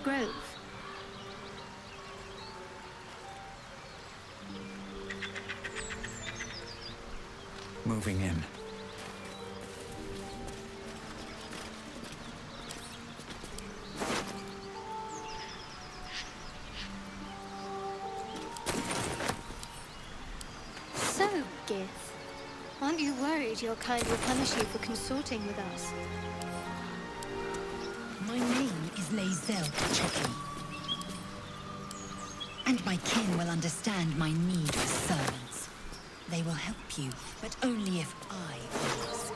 grove. Moving in. So, Gith, aren't you worried your kind will punish you for consorting with us? My name is Lae'zel Chucky. And my kin will understand my need for servants. They will help you, but only if I ask.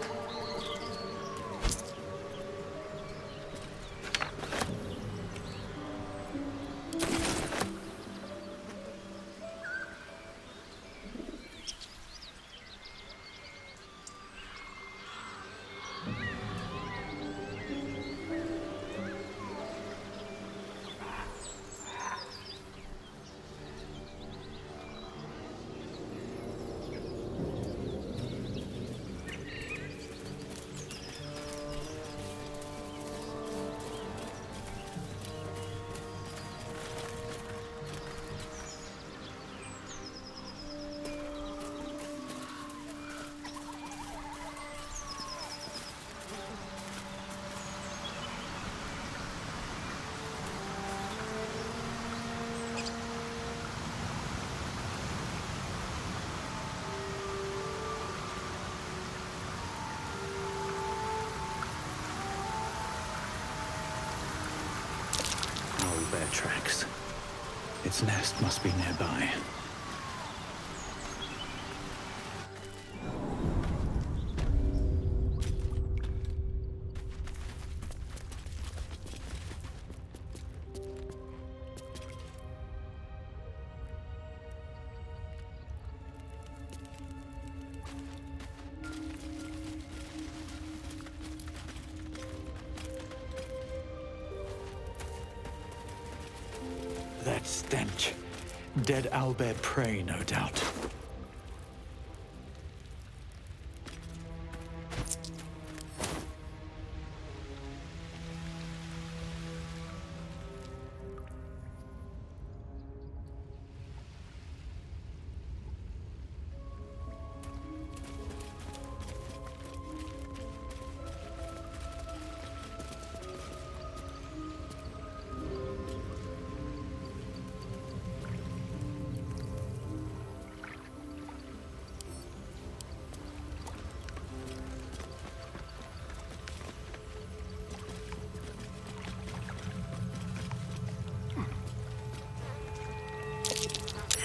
Owlbear tracks. Its nest must be nearby. That stench. Dead owlbear prey, no doubt.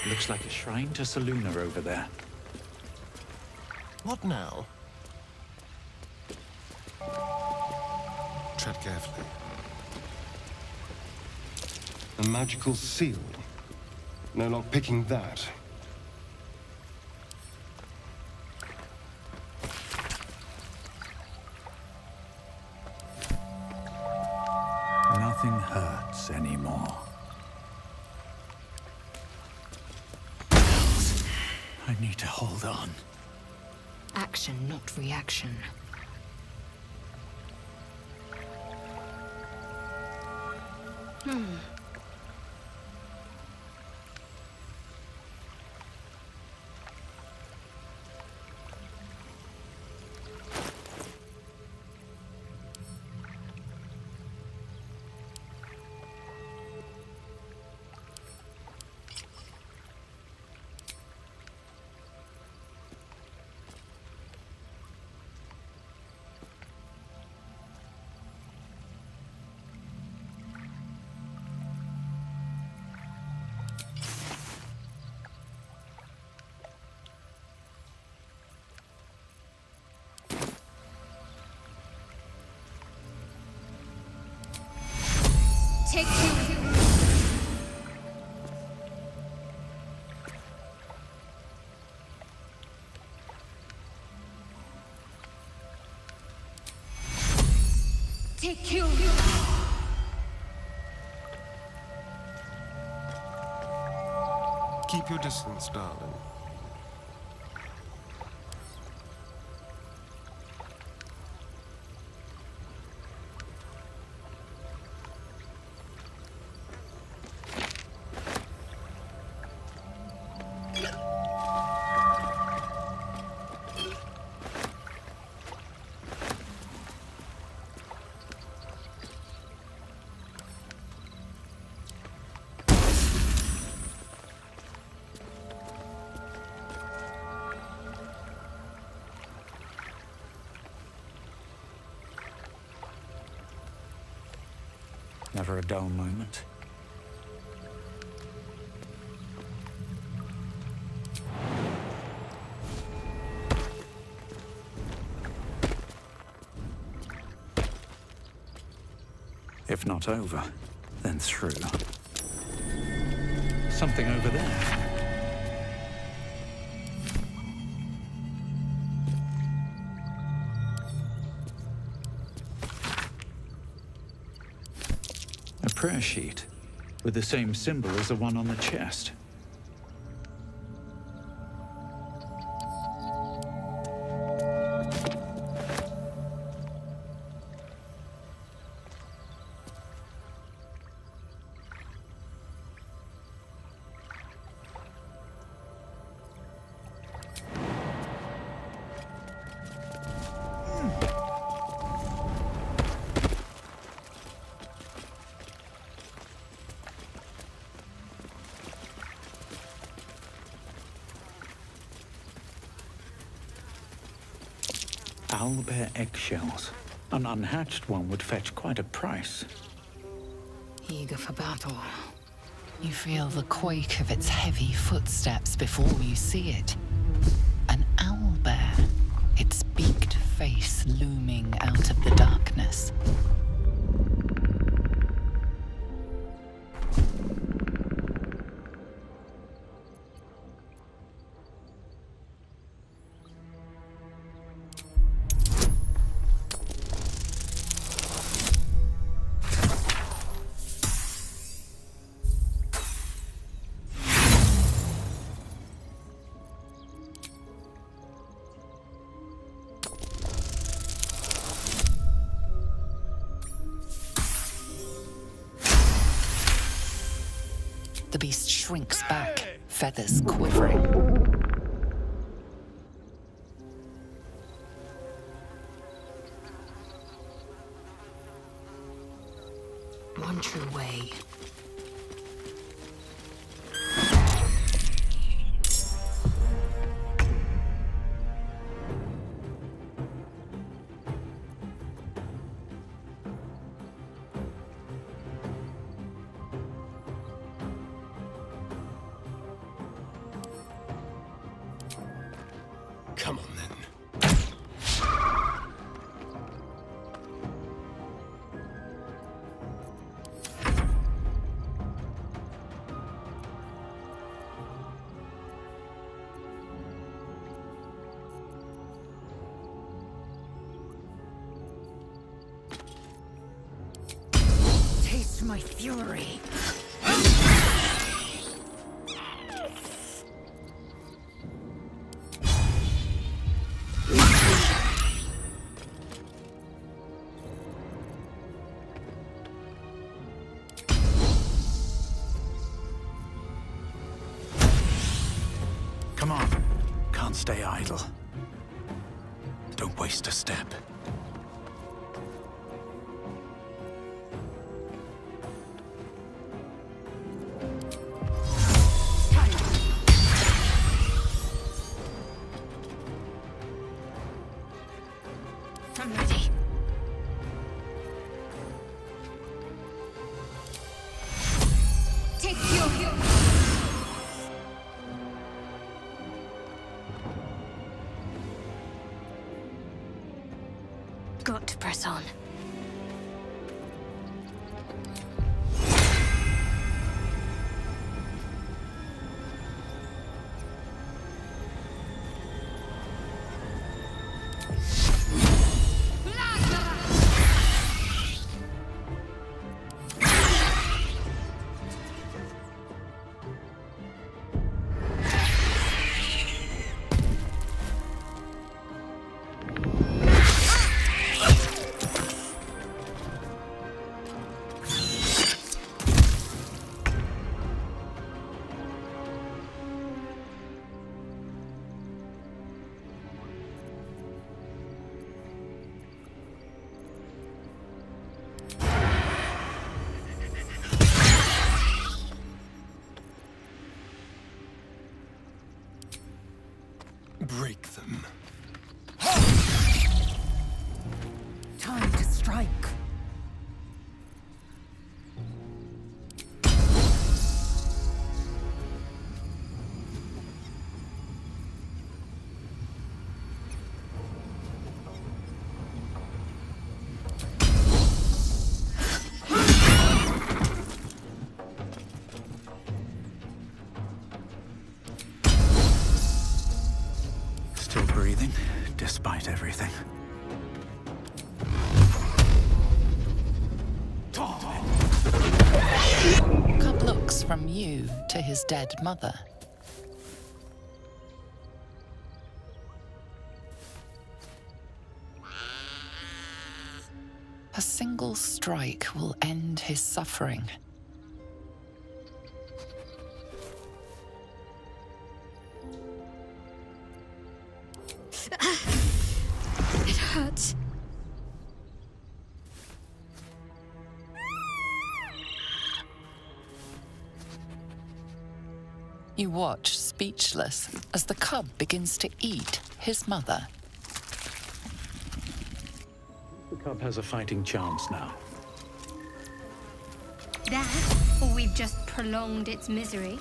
Looks like a shrine to Saluna over there. What now? Tread carefully. A magical seal. No lock picking that. Nothing hurts anymore. I need to hold on. Action, not reaction. Take two. Take two. Keep your distance, darling. never a dull moment. If not over, then through. Something over there. A prayer sheet with the same symbol as the one on the chest. Owlbear eggshells. An unhatched one would fetch quite a price. Eager for battle. You feel the quake of its heavy footsteps before you see it. An owlbear, its beaked face looming out of the darkness. The beast shrinks back, feathers quivering. One true way. Come on, then. Taste my fury. Come on. Can't stay idle. Don't waste a step. I'm ready. Take your heal. Got to press on. from you to his dead mother. A single strike will end his suffering. It hurts. You watch, speechless, as the cub begins to eat his mother. The cub has a fighting chance now. That, or we've just prolonged its misery.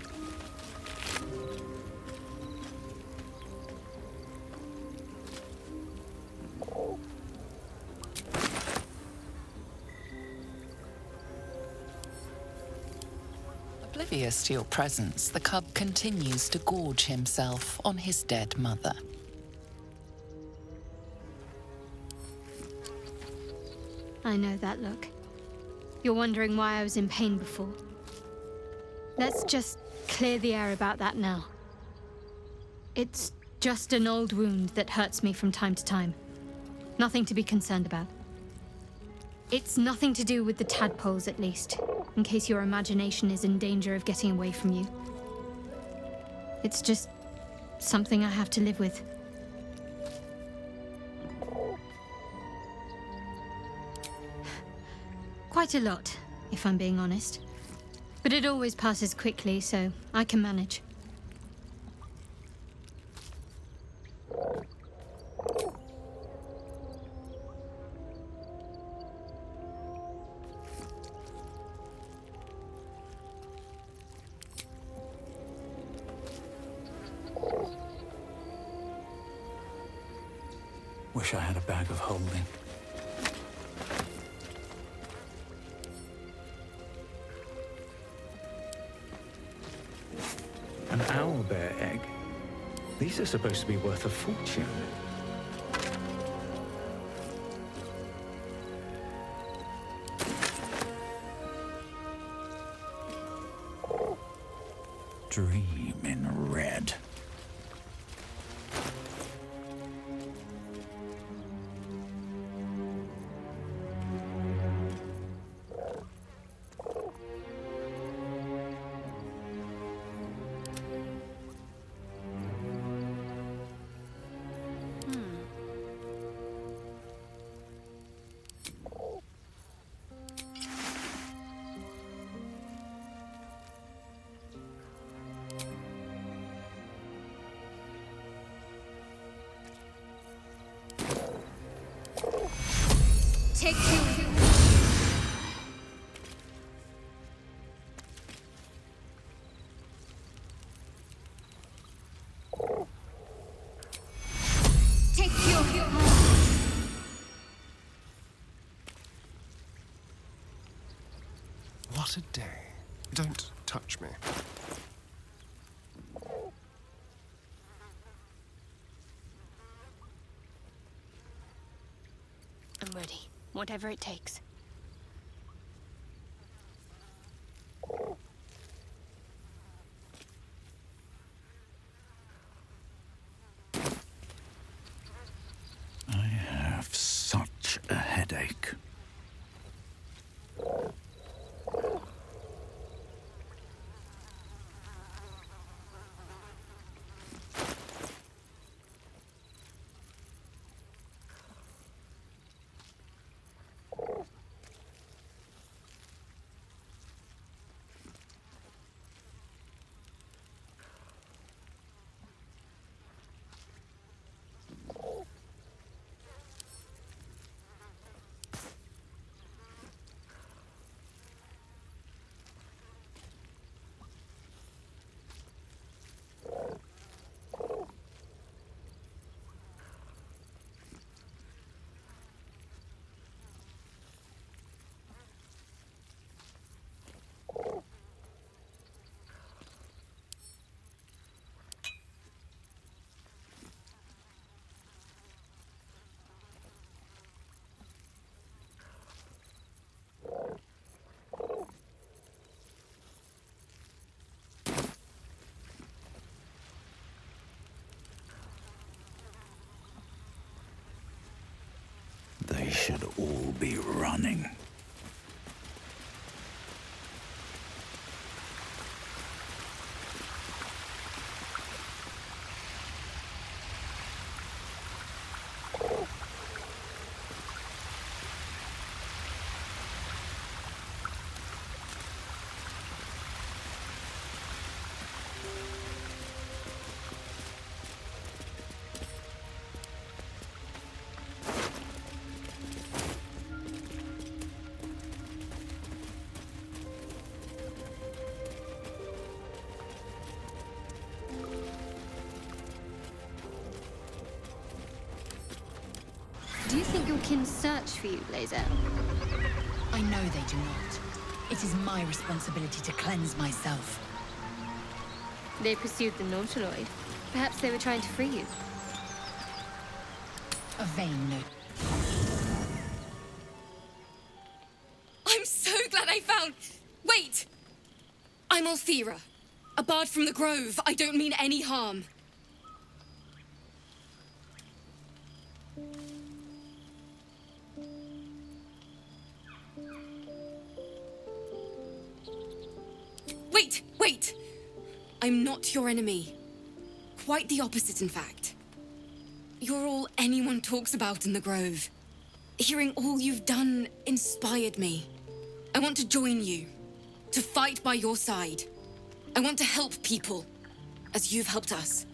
Oblivious to your presence, the cub continues to gorge himself on his dead mother. I know that look. You're wondering why I was in pain before. Let's just clear the air about that now. It's just an old wound that hurts me from time to time. Nothing to be concerned about. It's nothing to do with the tadpoles, at least, in case your imagination is in danger of getting away from you. It's just something I have to live with. Quite a lot, if I'm being honest. But it always passes quickly, so I can manage. Wish I had a bag of holding. An owlbear egg. These are supposed to be worth a fortune. Dream in red. Take two. Take two. What a day. Don't touch me. I'm ready. Whatever it takes. I have such a headache. should all be running. Do you think your kin search for you, Lae'zel? I know they do not. It is my responsibility to cleanse myself. They pursued the Nautiloid. Perhaps they were trying to free you. A vain note. I'm so glad I found... Wait! I'm Althira, a bard from the Grove. I don't mean any harm. Wait! I'm not your enemy. Quite the opposite, in fact. You're all anyone talks about in the Grove. Hearing all you've done inspired me. I want to join you, to fight by your side. I want to help people, as you've helped us.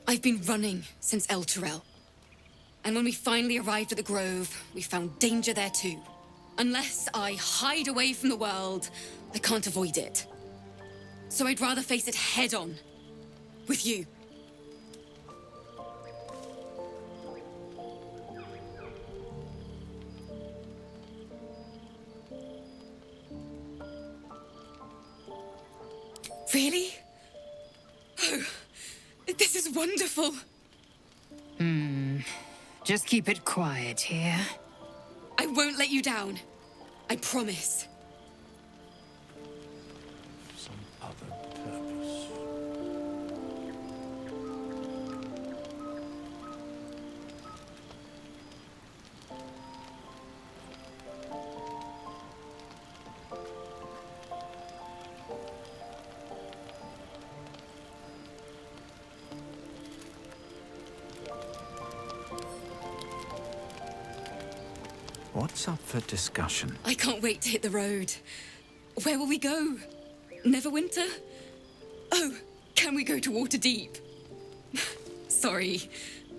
I've been running since El Turel. And when we finally arrived at the Grove, we found danger there too. Unless I hide away from the world, I can't avoid it. So I'd rather face it head on. With you. Really? Oh, this is wonderful. Just keep it quiet here. I won't let you down. I promise. Some other purpose. What's up for discussion? I can't wait to hit the road. Where will we go? Neverwinter? Oh, can we go to Waterdeep? Sorry,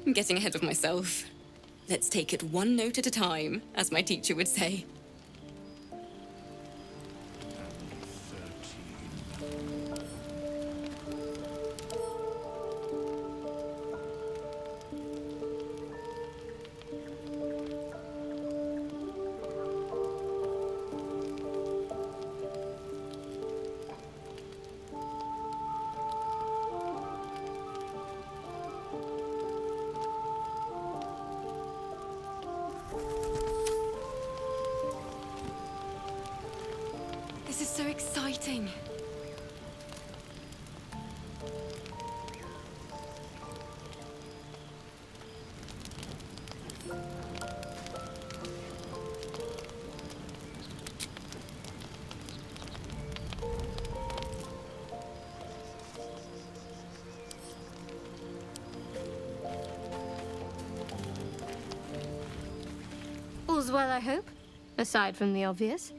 I'm getting ahead of myself. Let's take it one note at a time, as my teacher would say. This is so exciting. All's well, I hope? Aside from the obvious.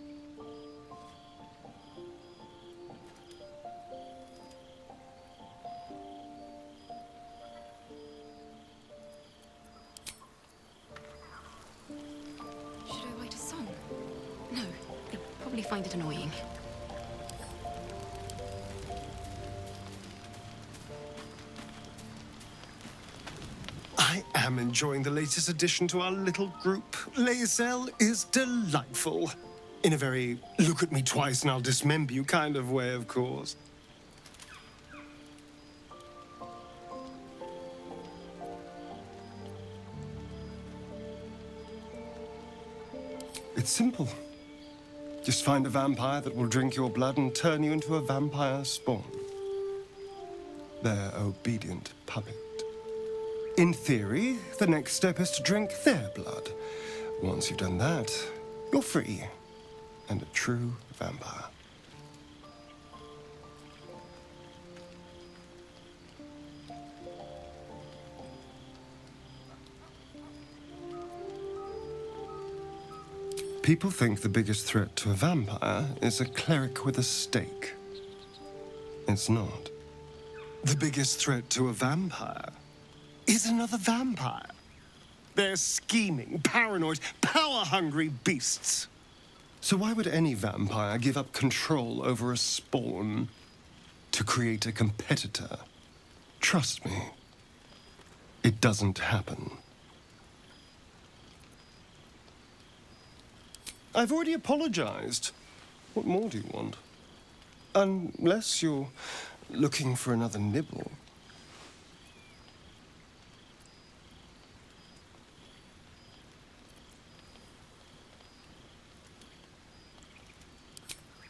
Should I write a song? No, they'd probably find it annoying. I am enjoying the latest addition to our little group. Lae'zel is delightful. In a very look at me twice and I'll dismember you kind of way, of course. It's simple. Just find a vampire that will drink your blood and turn you into a vampire spawn. Their obedient puppet. In theory, the next step is to drink their blood. Once you've done that, you're free and a true vampire. People think the biggest threat to a vampire is a cleric with a stake. It's not. The biggest threat to a vampire is another vampire. They're scheming, paranoid, power-hungry beasts. So why would any vampire give up control over a spawn to create a competitor? Trust me, it doesn't happen. I've already apologized. What more do you want? Unless you're looking for another nibble.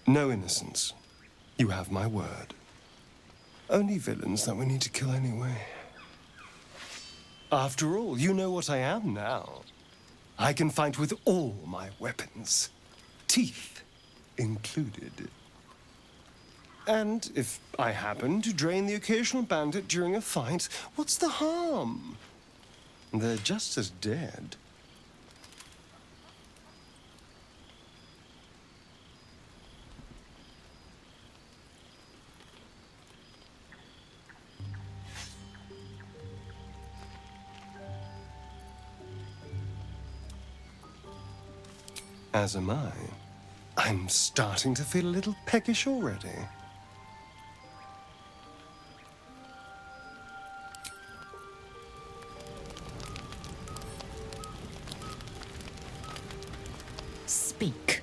No innocence. You have my word. Only villains that we need to kill anyway. After all, you know what I am now. I can fight with all my weapons, teeth included. And if I happen to drain the occasional bandit during a fight, what's the harm? They're just as dead. As am I. I'm starting to feel a little peckish already. Speak.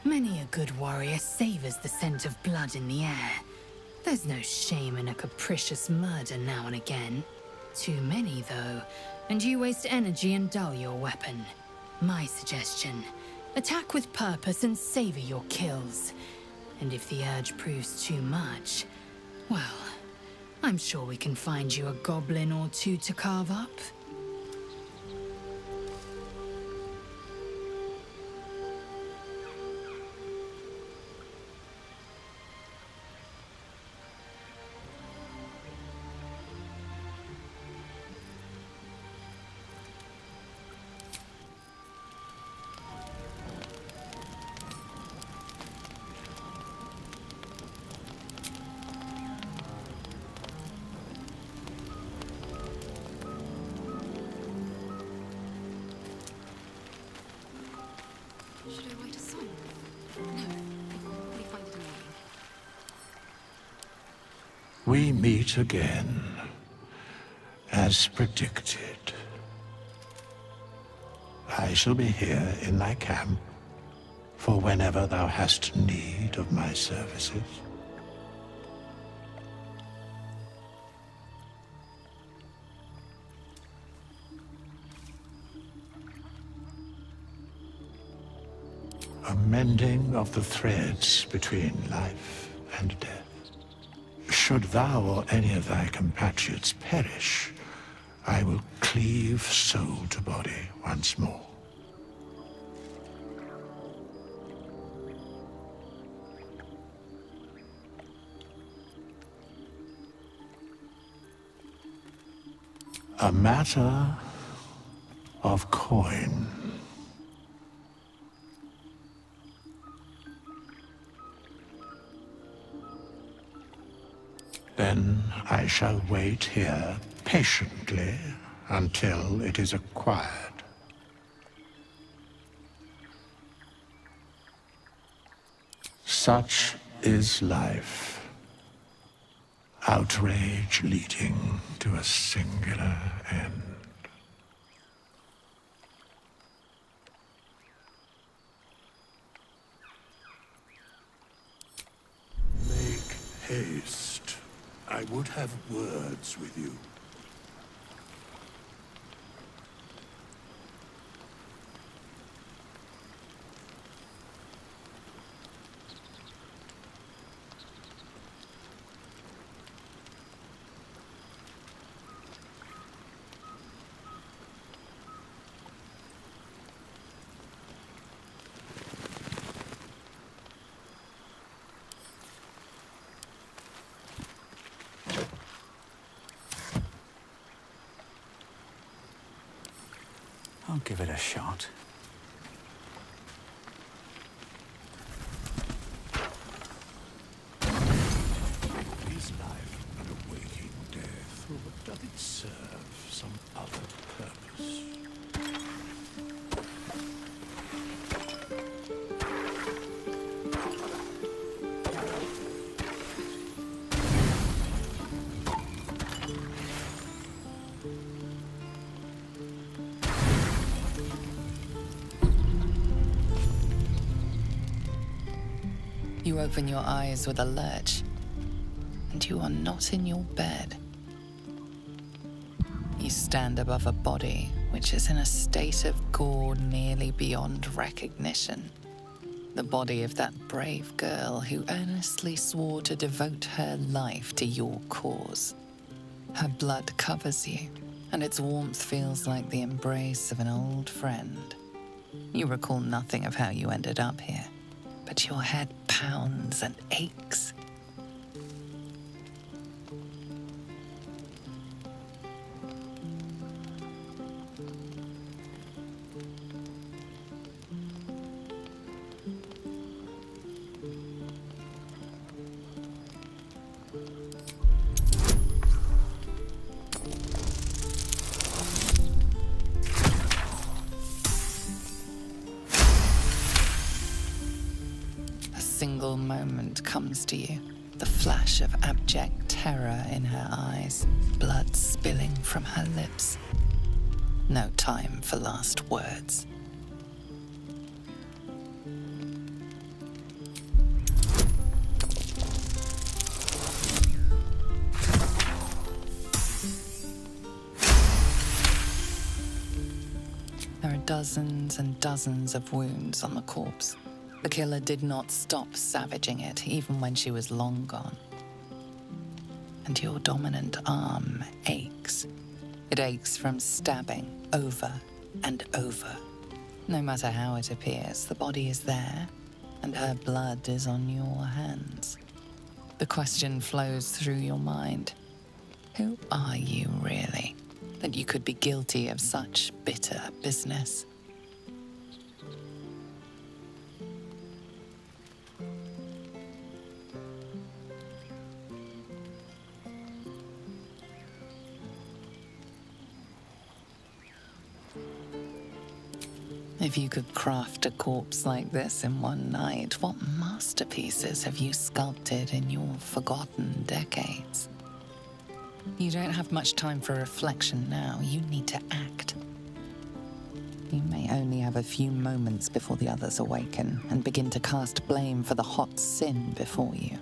Many a good warrior savors the scent of blood in the air. There's no shame in a capricious murder now and again. Too many, though, and you waste energy and dull your weapon. My suggestion: attack with purpose and savor your kills. And if the urge proves too much, well, I'm sure we can find you a goblin or two to carve up. Should I write a song? No, people will probably find it annoying. We meet again, as predicted. I shall be here in thy camp for whenever thou hast need of my services. A mending of the threads between life and death. Should thou or any of thy compatriots perish, I will cleave soul to body once more. A matter of coin. Then I shall wait here patiently until it is acquired. Such is life. Outrage leading to a singular end. haste. I would have words with you. I'll give it a shot. Is life but a waking death, or does it serve some other purpose? You open your eyes with a lurch, and you are not in your bed. You stand above a body which is in a state of gore nearly beyond recognition. The body of that brave girl who earnestly swore to devote her life to your cause. Her blood covers you, and its warmth feels like the embrace of an old friend. You recall nothing of how you ended up here, but your head pounds and aches. A single moment comes to you, the flash of abject terror in her eyes, blood spilling from her lips. No time for last words. There are dozens and dozens of wounds on the corpse. The killer did not stop savaging it, even when she was long gone. And your dominant arm aches. It aches from stabbing over and over. No matter how it appears, the body is there, and her blood is on your hands. The question flows through your mind. Who are you really, that you could be guilty of such bitter business? If you could craft a corpse like this in one night, what masterpieces have you sculpted in your forgotten decades? You don't have much time for reflection now. You need to act. You may only have a few moments before the others awaken and begin to cast blame for the hot sin before you.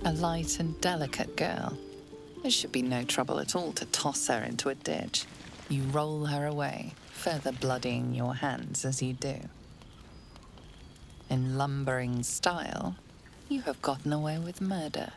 A light and delicate girl. There should be no trouble at all to toss her into a ditch. You roll her away, further bloodying your hands as you do. In lumbering style, you have gotten away with murder.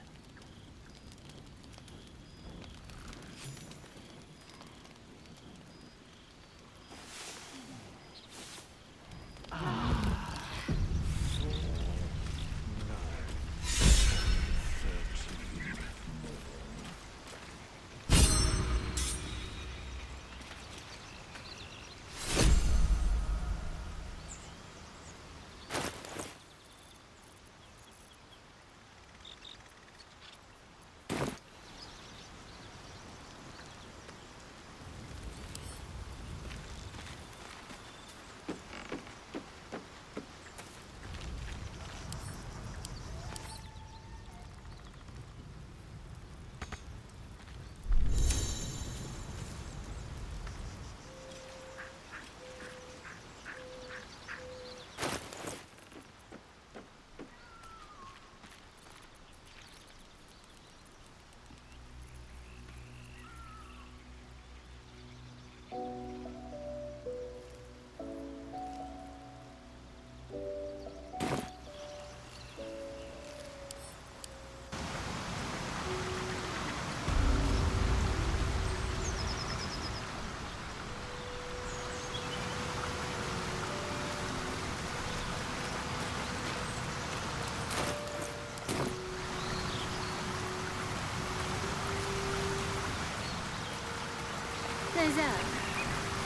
Lae'zel,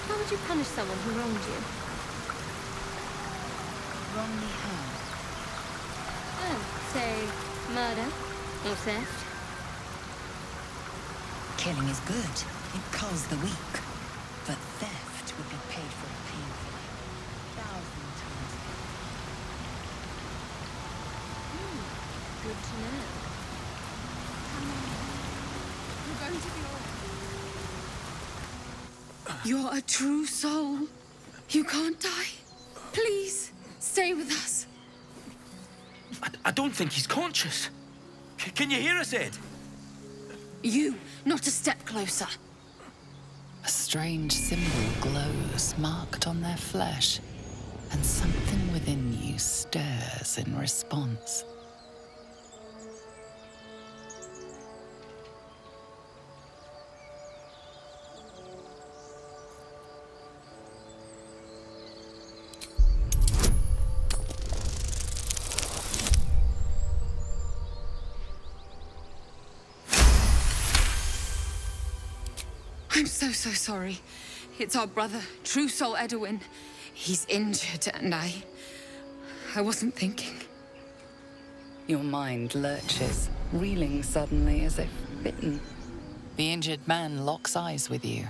how would you punish someone who wronged you? Wrongly how? Oh, say, murder or theft? Killing is good. It culls the weak. But theft would be paid for painfully. 1,000 times. Good to know. You're going to be all right. You're a true soul. You can't die. Please, stay with us. I don't think he's conscious. Can you hear us, Ed? You, not a step closer. A strange symbol glows, marked on their flesh, and something within you stirs in response. I'm so sorry. It's our brother, True Soul Edwin. He's injured and I wasn't thinking. Your mind lurches, reeling suddenly as if bitten. The injured man locks eyes with you.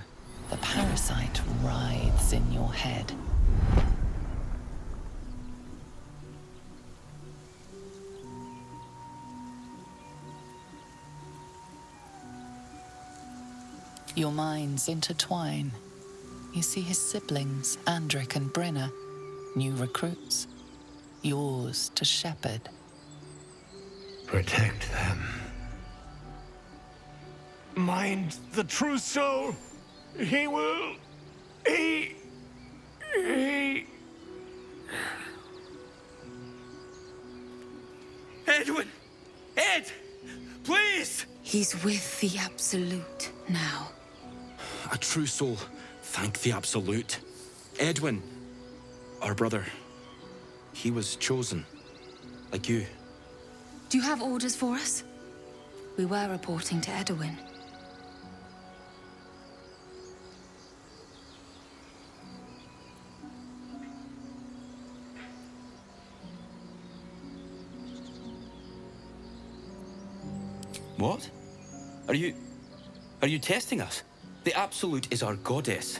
The parasite writhes in your head. Your minds intertwine. You see his siblings, Andric and Brenna, new recruits, yours to shepherd. Protect them. Mind the true soul. He will... He... Edwin! Ed! Please! He's with the Absolute now. A true soul. Thank the Absolute. Edwin, our brother, he was chosen. Like you. Do you have orders for us? We were reporting to Edwin. What? Are you testing us? The Absolute is our goddess.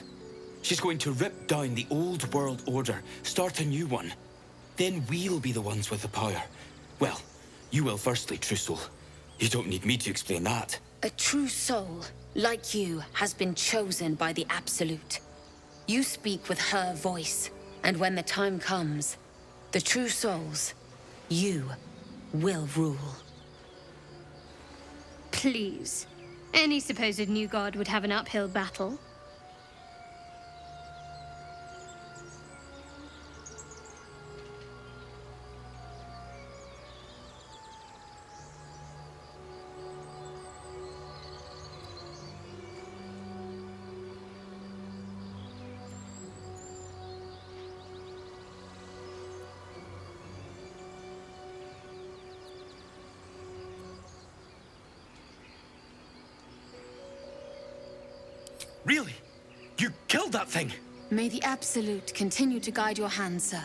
She's going to rip down the old world order, start a new one. Then we'll be the ones with the power. Well, you will firstly, True Soul. You don't need me to explain that. A true soul, like you, has been chosen by the Absolute. You speak with her voice, and when the time comes, the true souls, you will rule. Please. Any supposed new god would have an uphill battle. Really? You killed that thing? May the Absolute continue to guide your hand, sir.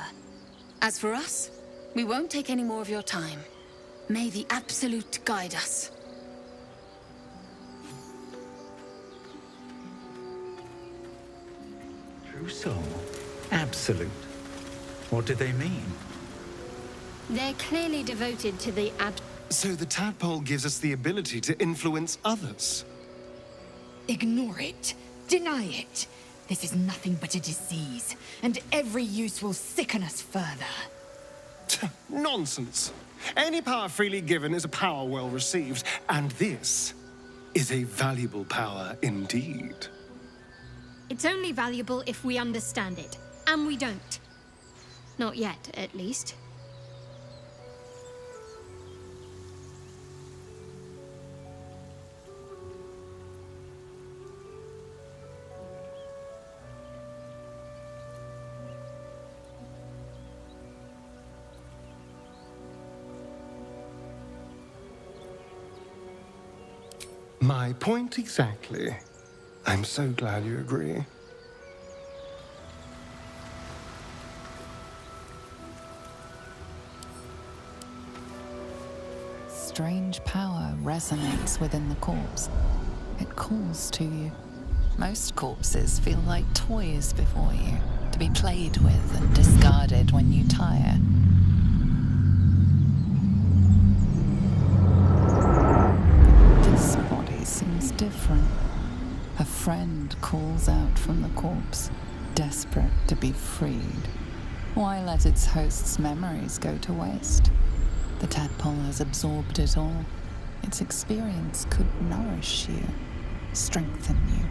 As for us, we won't take any more of your time. May the Absolute guide us. True soul? Absolute? What do they mean? They're clearly devoted to the So the tadpole gives us the ability to influence others. Ignore it. Deny it. This is nothing but a disease, and every use will sicken us further. Nonsense. Any power freely given is a power well received, and this is a valuable power indeed. It's only valuable if we understand it, and we don't. Not yet, at least. My point exactly. I'm so glad you agree. Strange power resonates within the corpse. It calls to you. Most corpses feel like toys before you, to be played with and discarded when you tire. This body seems different. A friend calls out from the corpse, desperate to be freed. Why let its host's memories go to waste? The tadpole has absorbed it all. Its experience could nourish you, strengthen you.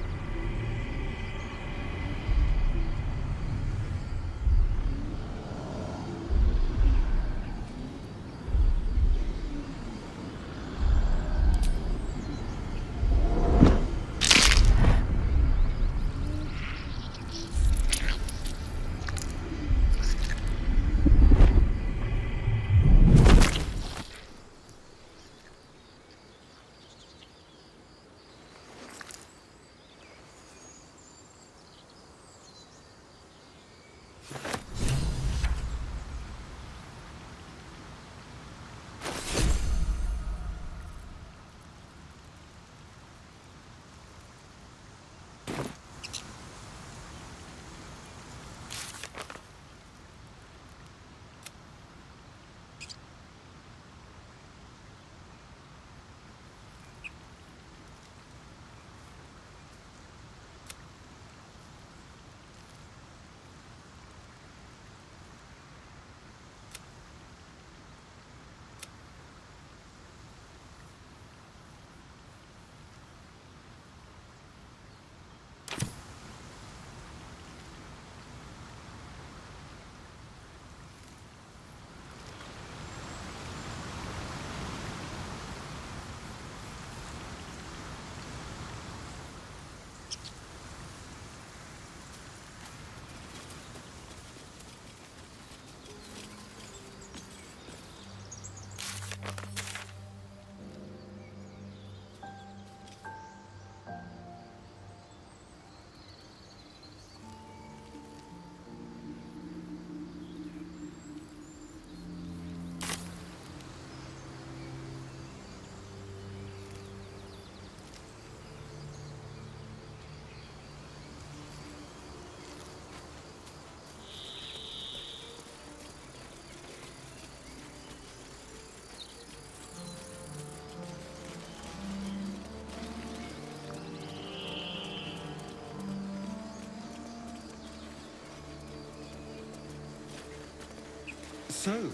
So,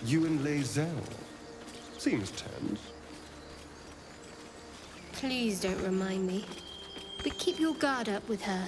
you and Lae'zel. Seems tense. Please don't remind me. But keep your guard up with her.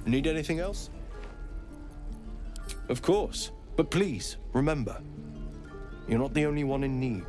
Need anything else? Of course. But please, remember, you're not the only one in need.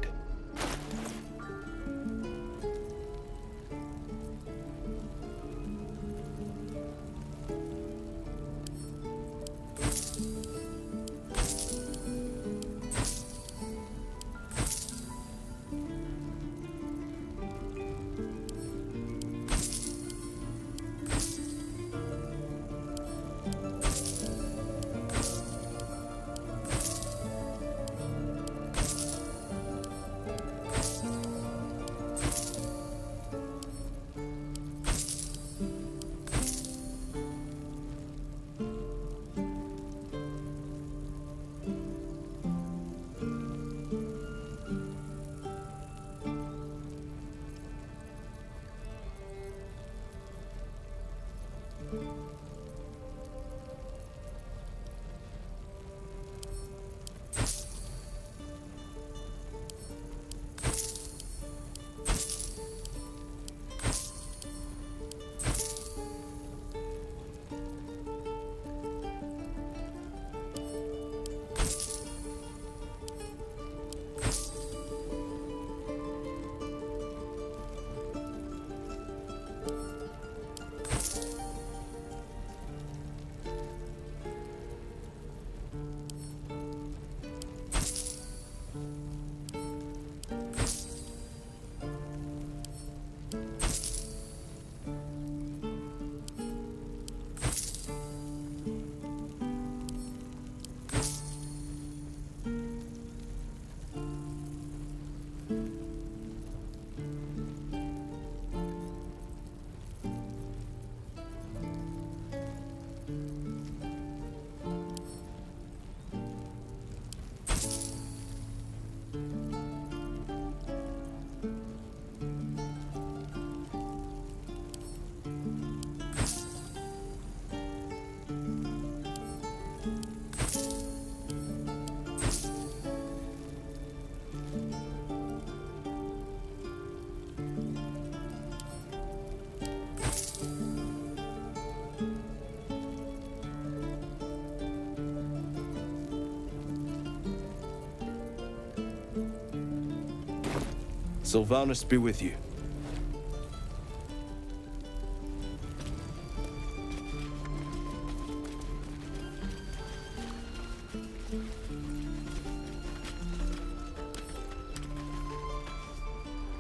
Sylvanus be with you.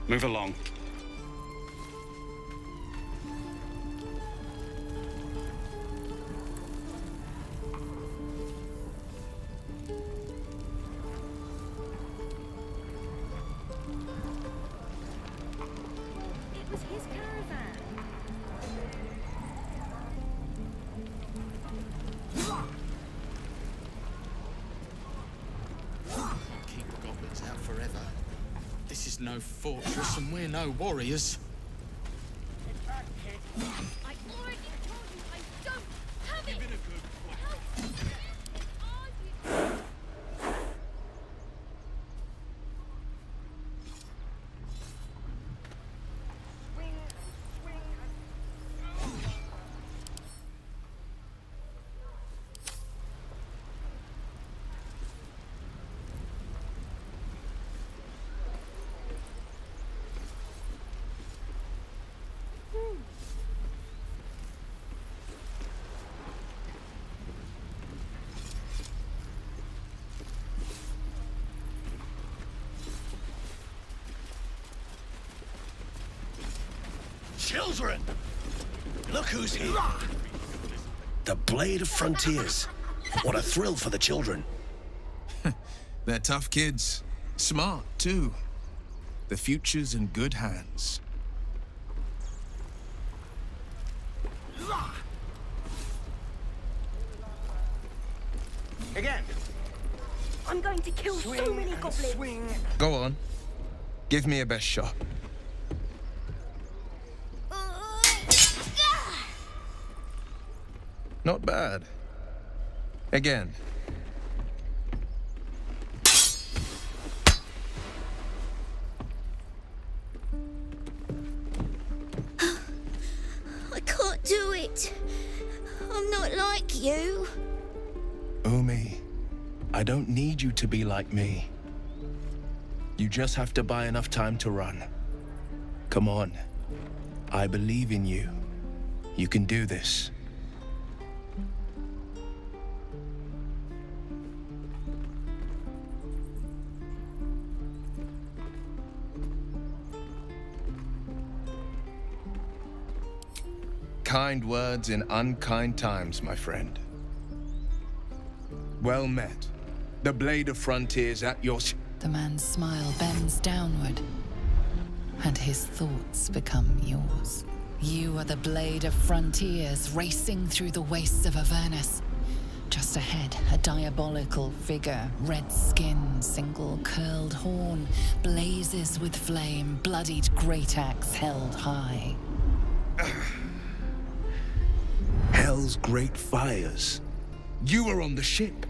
Move along. It was his caravan. Keep the goblins out forever. This is no fortress and we're no warriors. I already told you I don't have it! How are you? Children! Look who's here! The Blade of Frontiers. What a thrill for the children. They're tough kids. Smart, too. The future's in good hands. Again! I'm going to kill so many goblins! Swing! Go on. Give me a best shot. Not bad. Again. I can't do it. I'm not like you. Umi, I don't need you to be like me. You just have to buy enough time to run. Come on. I believe in you. You can do this. Kind words in unkind times, my friend. Well met. The Blade of Frontiers at your... The man's smile bends downward, and his thoughts become yours. You are the Blade of Frontiers, racing through the wastes of Avernus. Just ahead, a diabolical figure, red skin, single curled horn, blazes with flame, bloodied great axe held high. Hell's great fires. You were on the ship.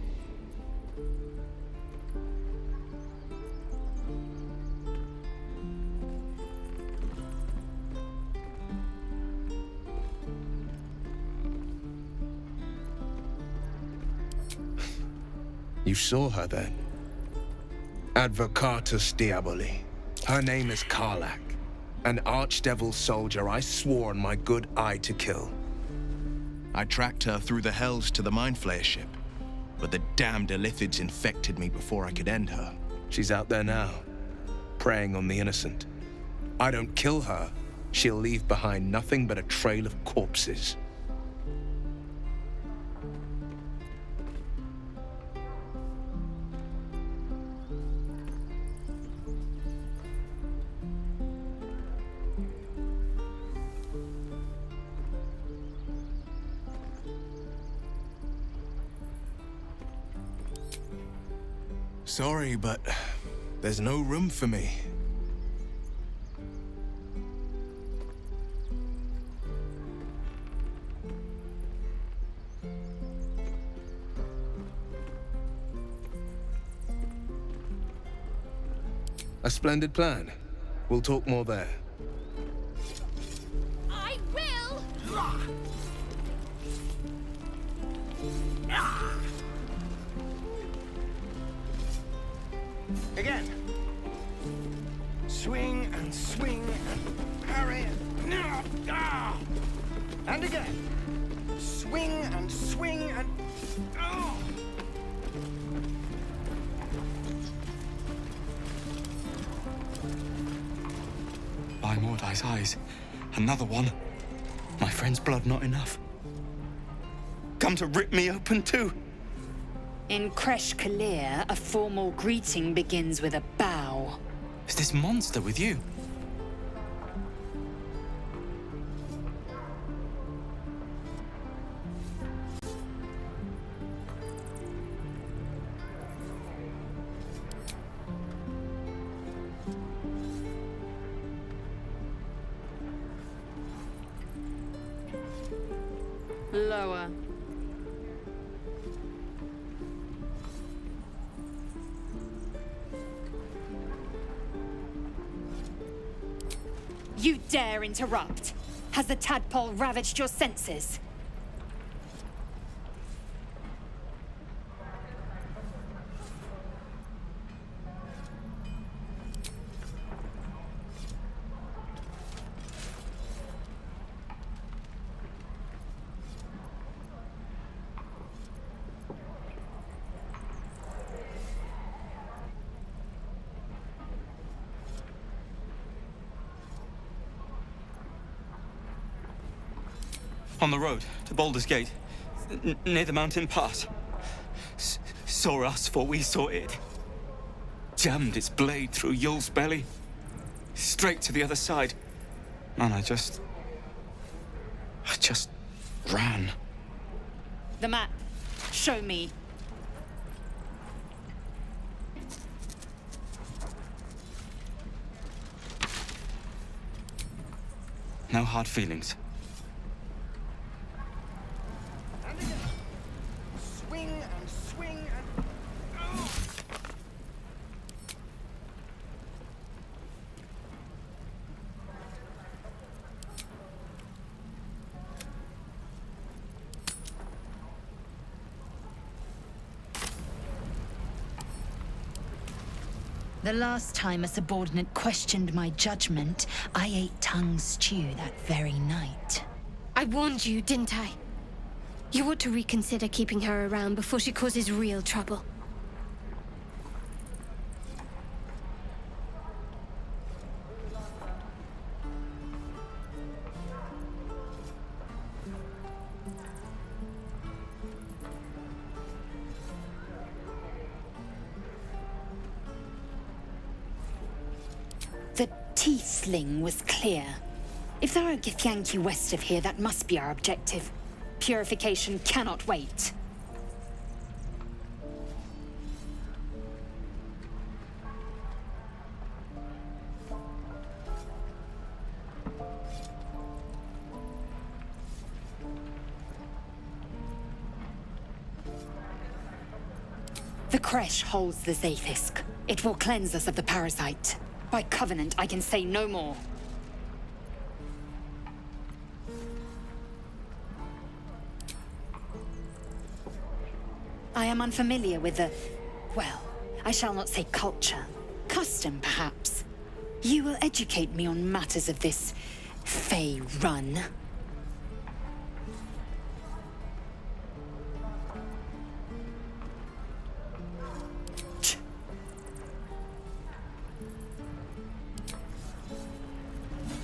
You saw her then? Advocatus Diaboli. Her name is Karlach, an archdevil soldier I swore on my good eye to kill. I tracked her through the hells to the Mindflayer ship, but the damned Illithids infected me before I could end her. She's out there now, preying on the innocent. I don't kill her, she'll leave behind nothing but a trail of corpses. Sorry, but There's no room for me. A splendid plan. We'll talk more there. I will! Again. Swing and swing and parry. And again. Swing and swing and... By Mordai's eyes. Another one. My friend's blood not enough. Come to rip me open too. In Kresh Kalir, a formal greeting begins with a bow. Is this monster with you? Lower. You dare interrupt? Has the tadpole ravaged your senses? On the road to Baldur's Gate, near the mountain pass. Saw us, for we saw it. Jammed its blade through Yul's belly, straight to the other side. And I just ran. The map. Show me. No hard feelings. Swing and swing and... The last time a subordinate questioned my judgment, I ate tongue stew that very night. I warned you, didn't I? You ought to reconsider keeping her around before she causes real trouble. The Tiefling was clear. If there are Githyanki west of here, that must be our objective. Purification cannot wait. The Kresh holds the Zaithisk. It will cleanse us of the parasite. By covenant, I can say no more. I am unfamiliar with the... well, I shall not say culture. Custom, perhaps. You will educate me on matters of this... Fey run.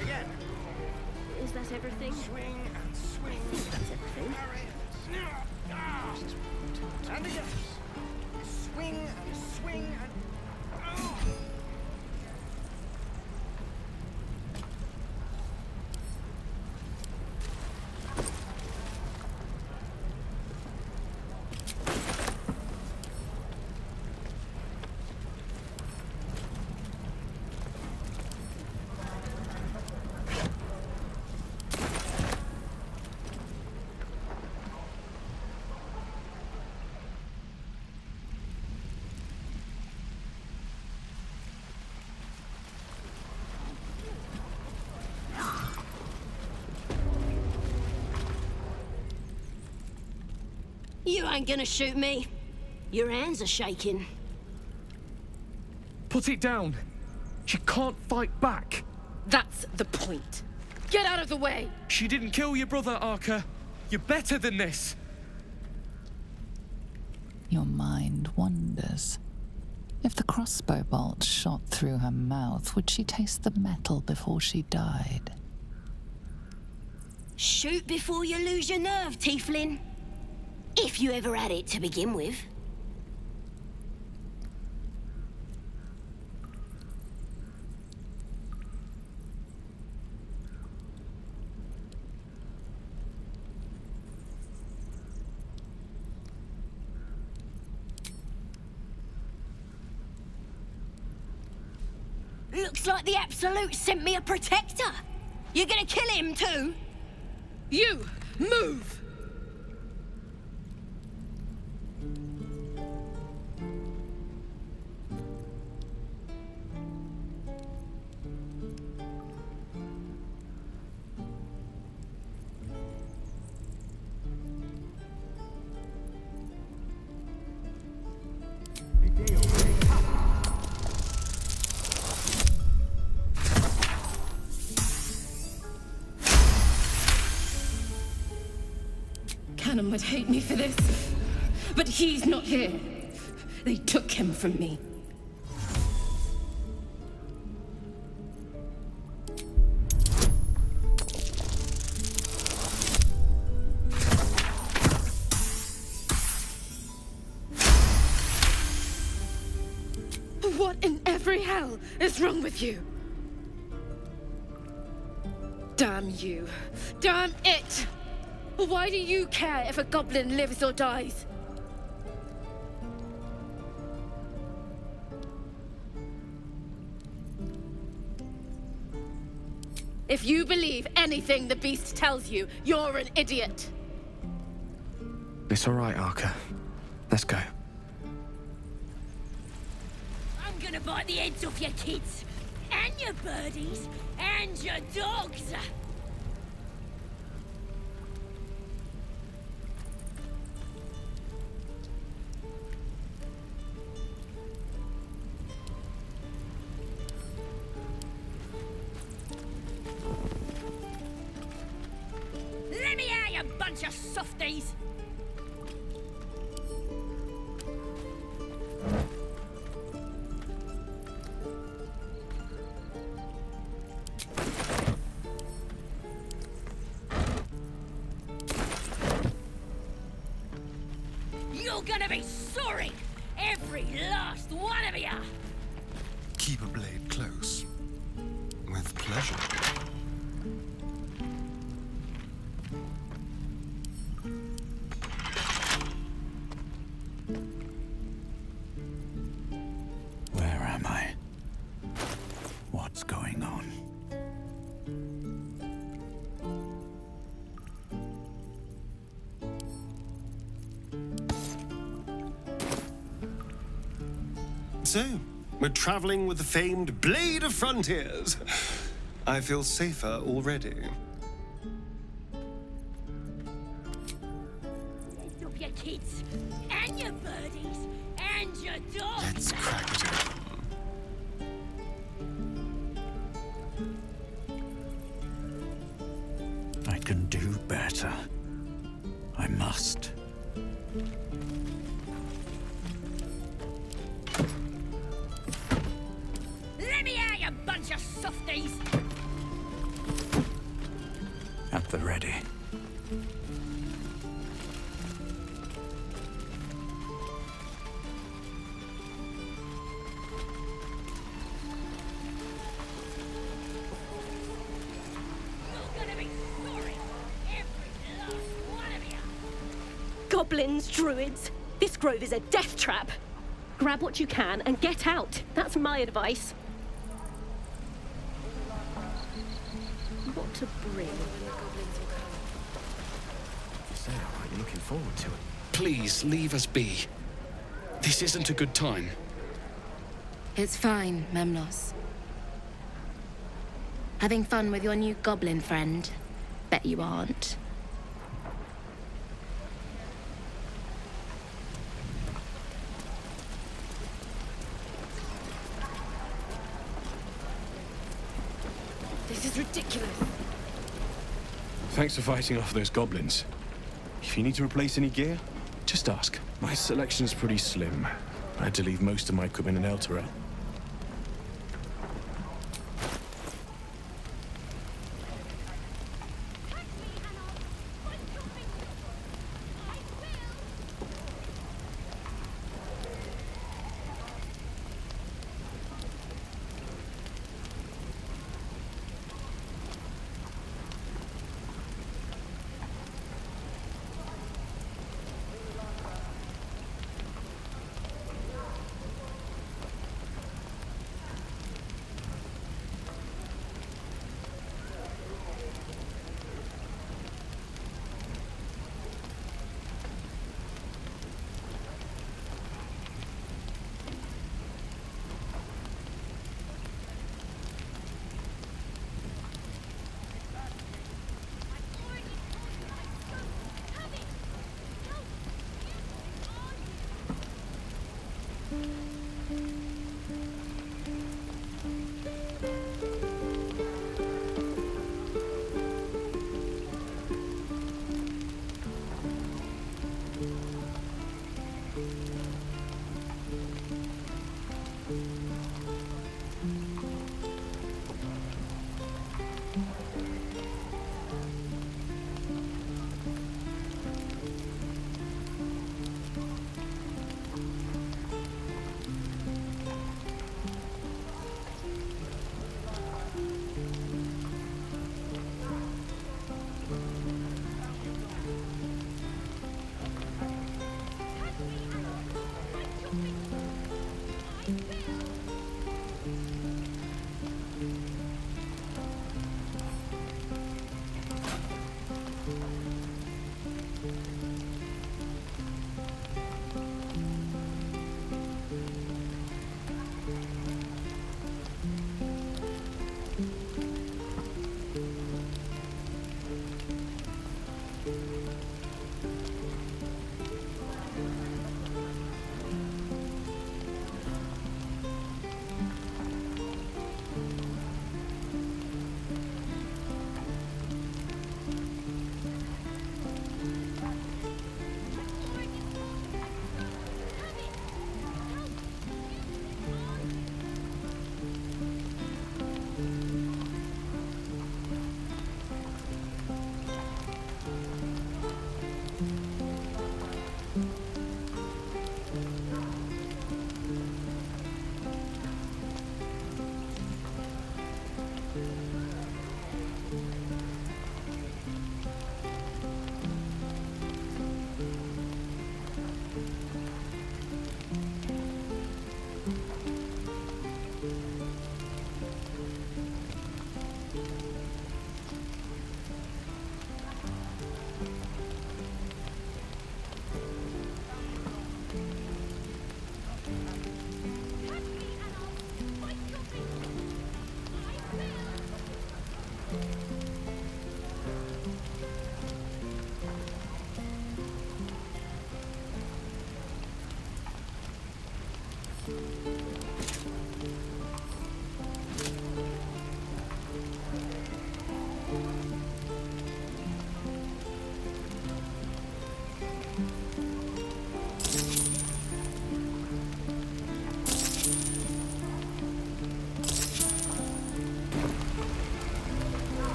Again. Is that everything? Swing and swing. That's everything. And again. Swing and swing and... You ain't gonna shoot me. Your hands are shaking. Put it down. She can't fight back. That's the point. Get out of the way! She didn't kill your brother, Arca. You're better than this. Your mind wanders. If the crossbow bolt shot through her mouth, would she taste the metal before she died? Shoot before you lose your nerve, Tiefling. If you ever had it to begin with. Looks like the Absolute sent me a protector. You're gonna kill him too? You! Move! Cannon would hate me for this, but he's not here. They took him from me. What in every hell is wrong with you? Damn you. Damn it! Why do you care if a goblin lives or dies? If you believe anything the beast tells you, you're an idiot. It's all right, Arca. Let's go. I'm gonna bite the heads off your kids, and your birdies, and your dogs. Let me out, you bunch of softies! You're gonna be sorry! Every last one of you! Keep a blade close. With pleasure. Where am I? What's going on? So, we're traveling with the famed Blade of Frontiers. I feel safer already. Stop your kids, and your birdies, and your dogs! Let's crack it open. I can do better. I must. Let me out, you bunch of softies! At the ready. Goblins, druids. This grove is a death trap. Grab what you can and get out. That's my advice. What to bring when the goblins will come. Say all right, you're looking forward to it. Please, leave us be. This isn't a good time. It's fine, Memnos. Having fun with your new goblin friend? Bet you aren't. This is ridiculous. Thanks for fighting off those goblins. If you need to replace any gear, just ask. My selection's pretty slim. I had to leave most of my equipment in El Terrell.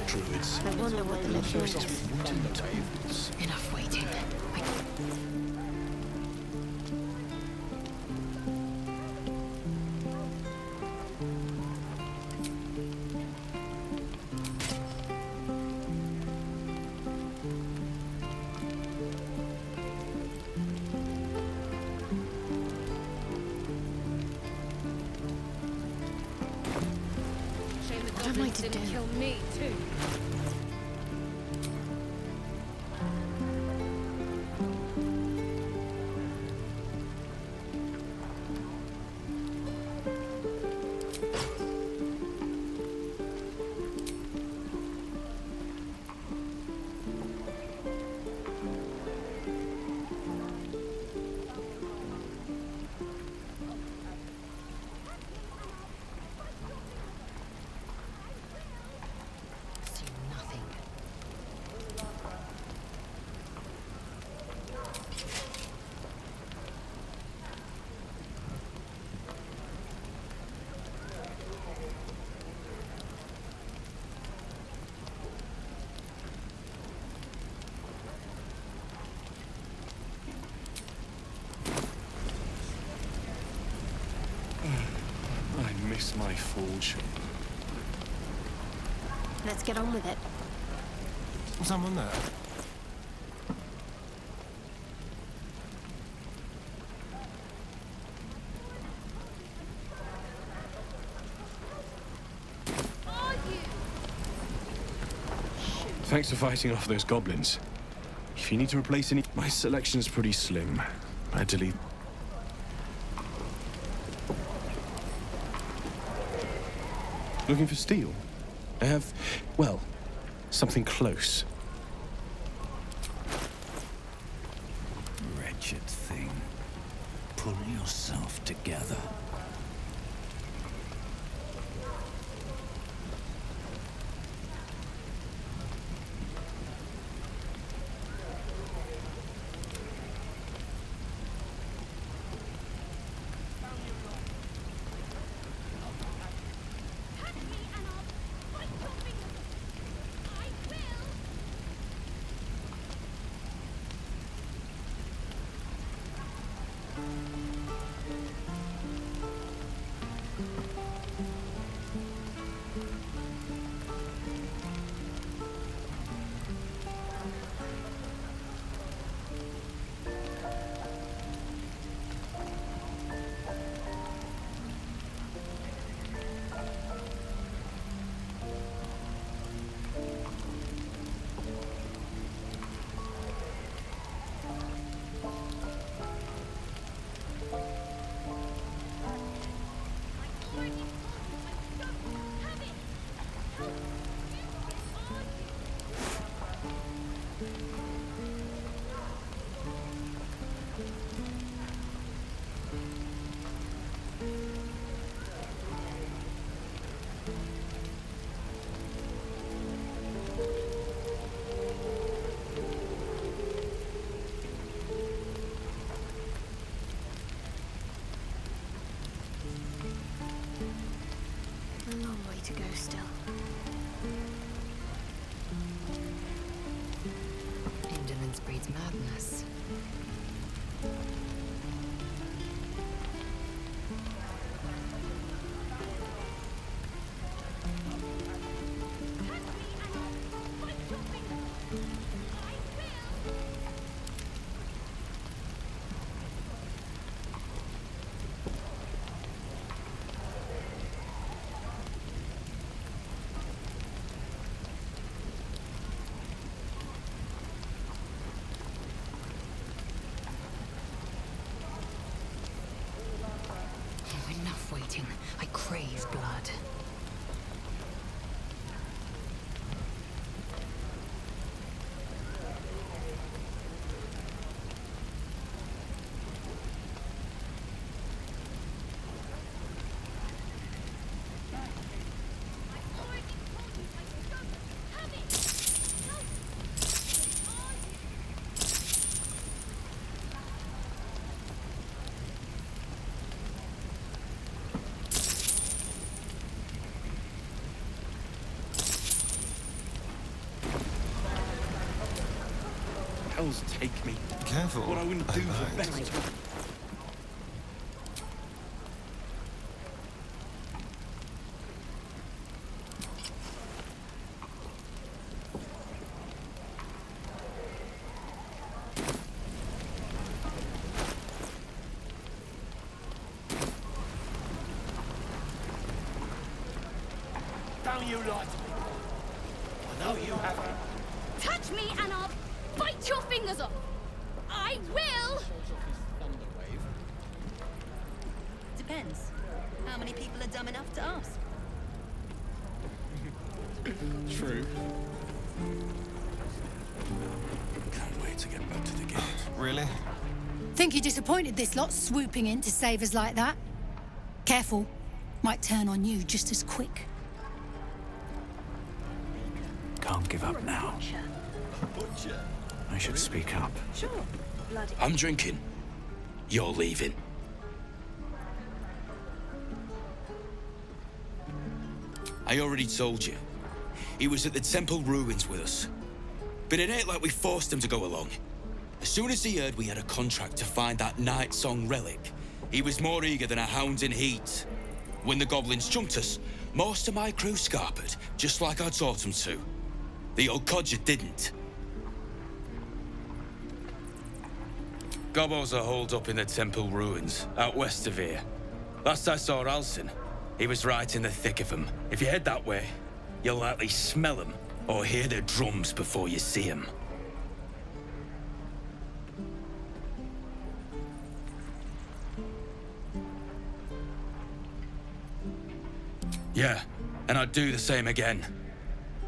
Druids. I wonder what the mission is. Enough waiting. What am I to do? Kill me too. I miss my forge. Let's get on with it. Someone there? Thanks for fighting off those goblins. If you need to replace any... My selection's pretty slim. I delete... Looking for steel? I have, well, something close. Wretched thing. Pull yourself together. A long way to go still. Indolence breeds madness. Enough waiting. I crave blood. Hell's take me. Careful. What I wouldn't do for best. Don't you lie to me. I know you haven't. Touch me and I'll bite your fingers off. I will. Depends. How many people are dumb enough to ask? True. Can't wait to get back to the gate. Really? Think you're disappointed this lot swooping in to save us like that? Careful. Might turn on you just as quick. Can't give up now. I should speak up. Sure. Bloody. I'm drinking. You're leaving. I already told you. He was at the temple ruins with us. But it ain't like we forced him to go along. As soon as he heard we had a contract to find that Night Song relic, He was more eager than a hound in heat. When the goblins jumped us, most of my crew scarpered, just like I taught them to. The old codger didn't. Gobos are holed up in the temple ruins, out west of here. Last I saw Alcin, he was right in the thick of them. If you head that way, you'll likely smell them, or hear their drums before you see them. Yeah, and I'd do the same again.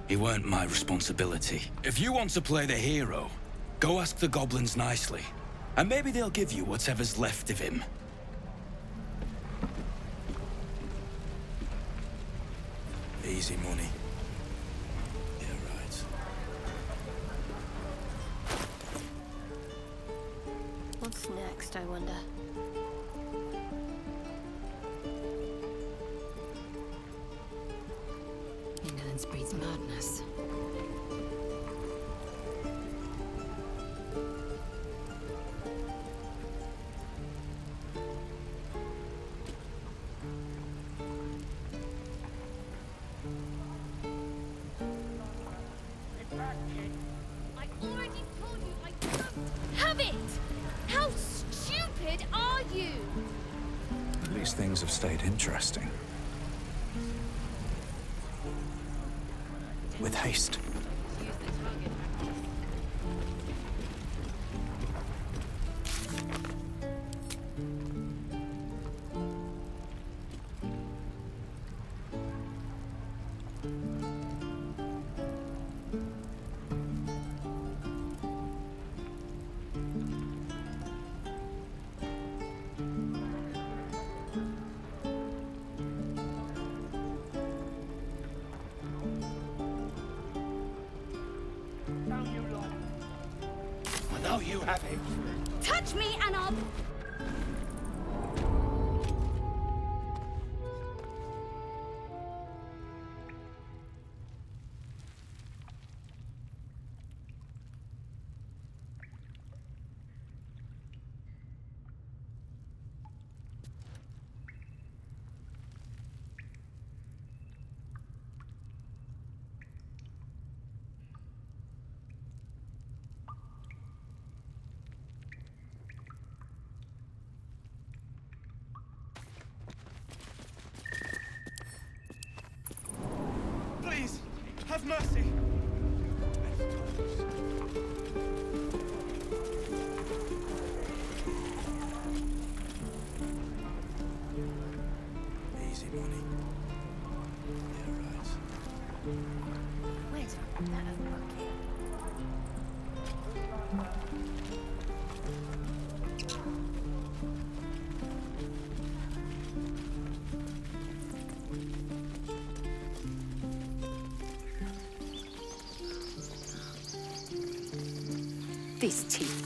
He weren't my responsibility. If you want to play the hero, go ask the goblins nicely. And maybe they'll give you whatever's left of him. Easy money. Yeah, right. What's next, I wonder? Indolence breeds madness. I already told you I don't have it! How stupid are you? At least things have stayed interesting. With haste. I know you have it. Touch me and I'll... Please, have mercy. Easy money. Yeah, right. Wait, that has bucket. This teeth.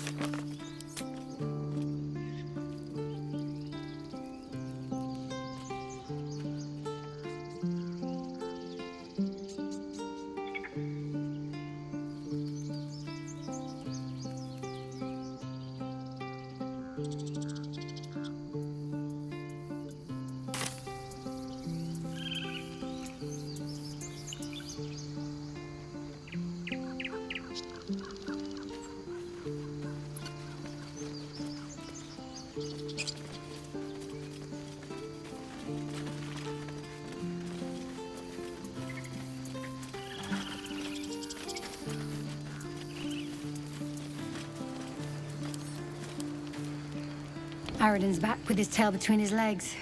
Aradin's back with his tail between his legs.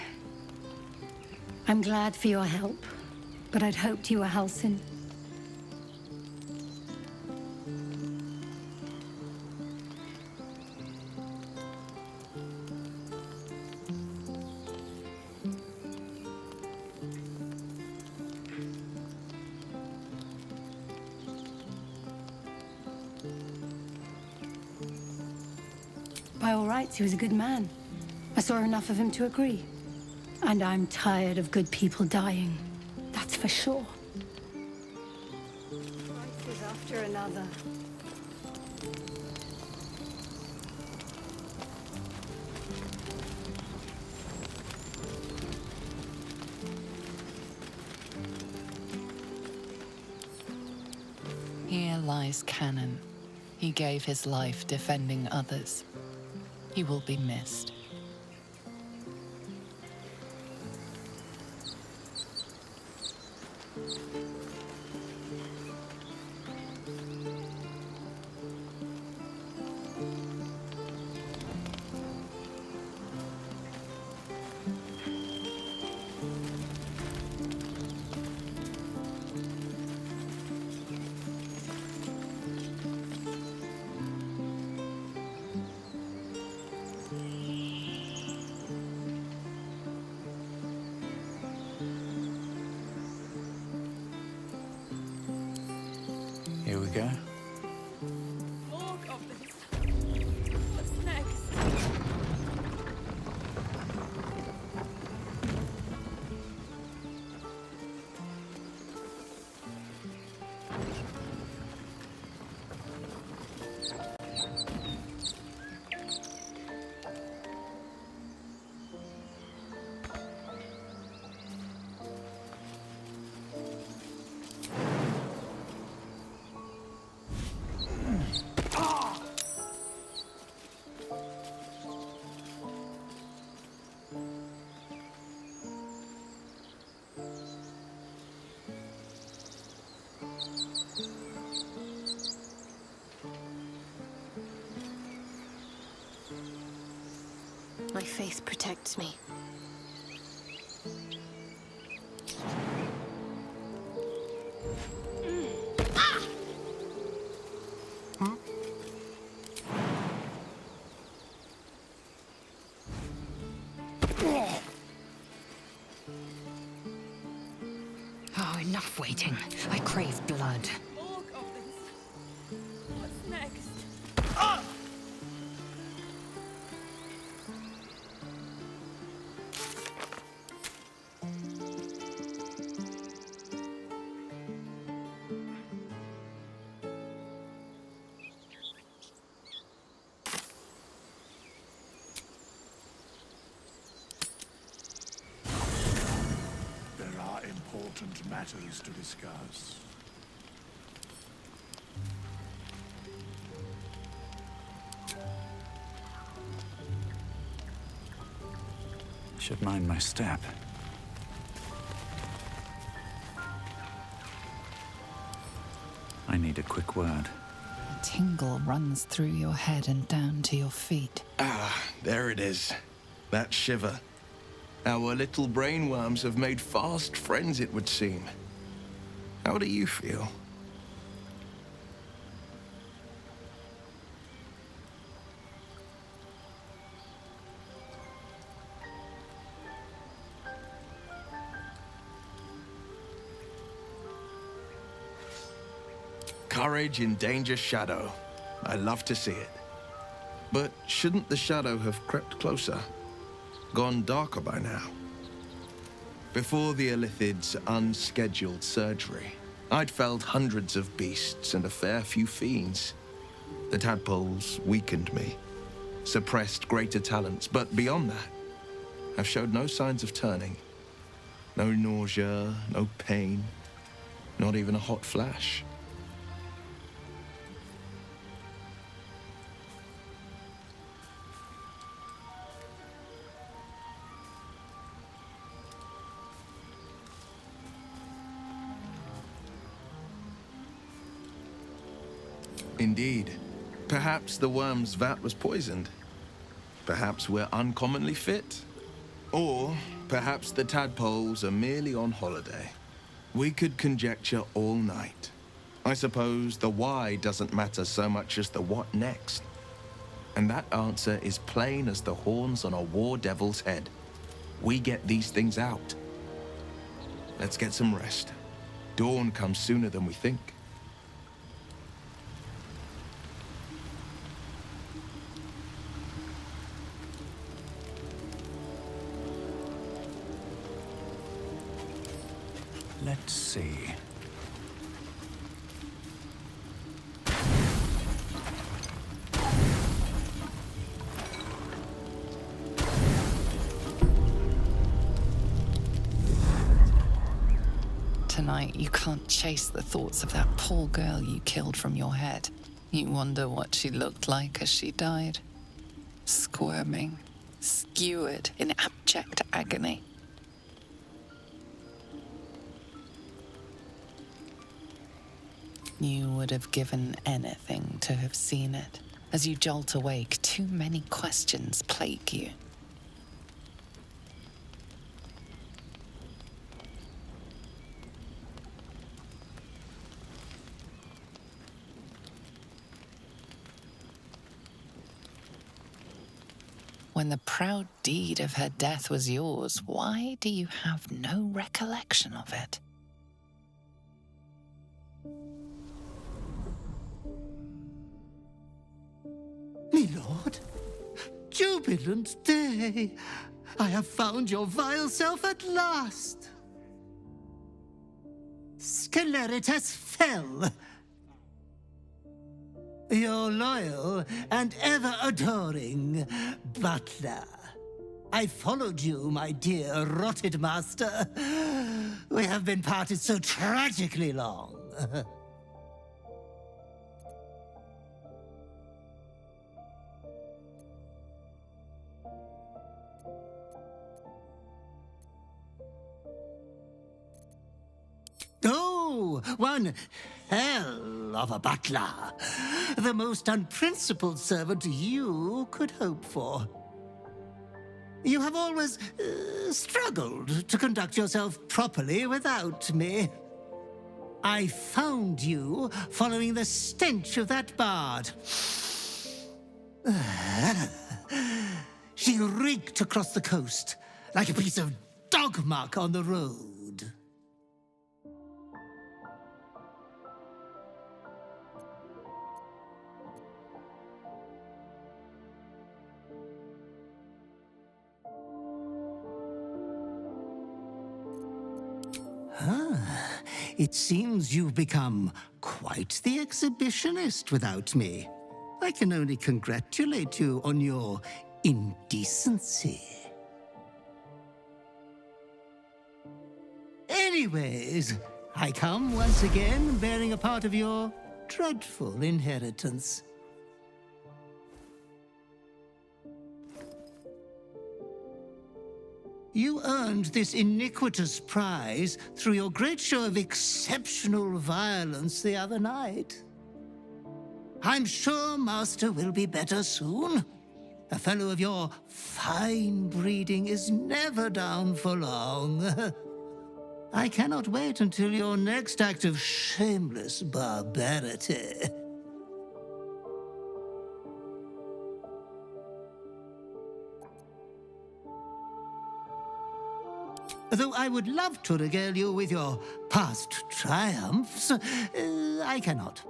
I'm glad for your help, but I'd hoped you were Halsin. By all rights, he was a good man. I saw enough of him to agree. And I'm tired of good people dying. That's for sure. Crisis after another. lies canon. He gave his life defending others. He will be missed. Here we go. More goblins. What's next? My faith protects me. Oh, enough waiting. I crave blood. More goblins. What's next? There are important matters to discuss. Should mind my step. I need a quick word. A tingle runs through your head and down to your feet. Ah, there it is. That shiver. Our little brainworms have made fast friends, it would seem. How do you feel? Courage in danger's shadow. I love to see it. But shouldn't the shadow have crept closer? Gone darker by now? Before the Illithid's unscheduled surgery, I'd felled hundreds of beasts and a fair few fiends. The tadpoles weakened me, suppressed greater talents, but beyond that, I've showed no signs of turning. No nausea, no pain, not even a hot flash. Indeed. Perhaps the worm's vat was poisoned. Perhaps we're uncommonly fit. Or perhaps the tadpoles are merely on holiday. We could conjecture all night. I suppose the why doesn't matter so much as the what next. And that answer is plain as the horns on a war devil's head. We get these things out. Let's get some rest. Dawn comes sooner than we think. Let's see. tonight, you can't chase the thoughts of that poor girl you killed from your head. You wonder what she looked like as she died. Squirming, skewered in abject agony. You would have given anything to have seen it. As you jolt awake, too many questions plague you. When the proud deed of her death was yours, why do you have no recollection of it? Milord, jubilant day! I have found your vile self at last! Sceleritas fell! Your loyal and ever-adoring butler. I followed you, my dear rotted master. We have been parted so tragically long. Oh, one hell of a butler. The most unprincipled servant you could hope for. You have always struggled to conduct yourself properly without me. I found you following the stench of that bard. She reeked across the coast like a piece of dog muck on the road. It seems you've become quite the exhibitionist without me. I can only congratulate you on your indecency. Anyways, I come once again bearing a part of your dreadful inheritance. You earned this iniquitous prize through your great show of exceptional violence the other night. I'm sure Master will be better soon. A fellow of your fine breeding is never down for long. I cannot wait until your next act of shameless barbarity. Though I would love to regale you with your past triumphs, I cannot.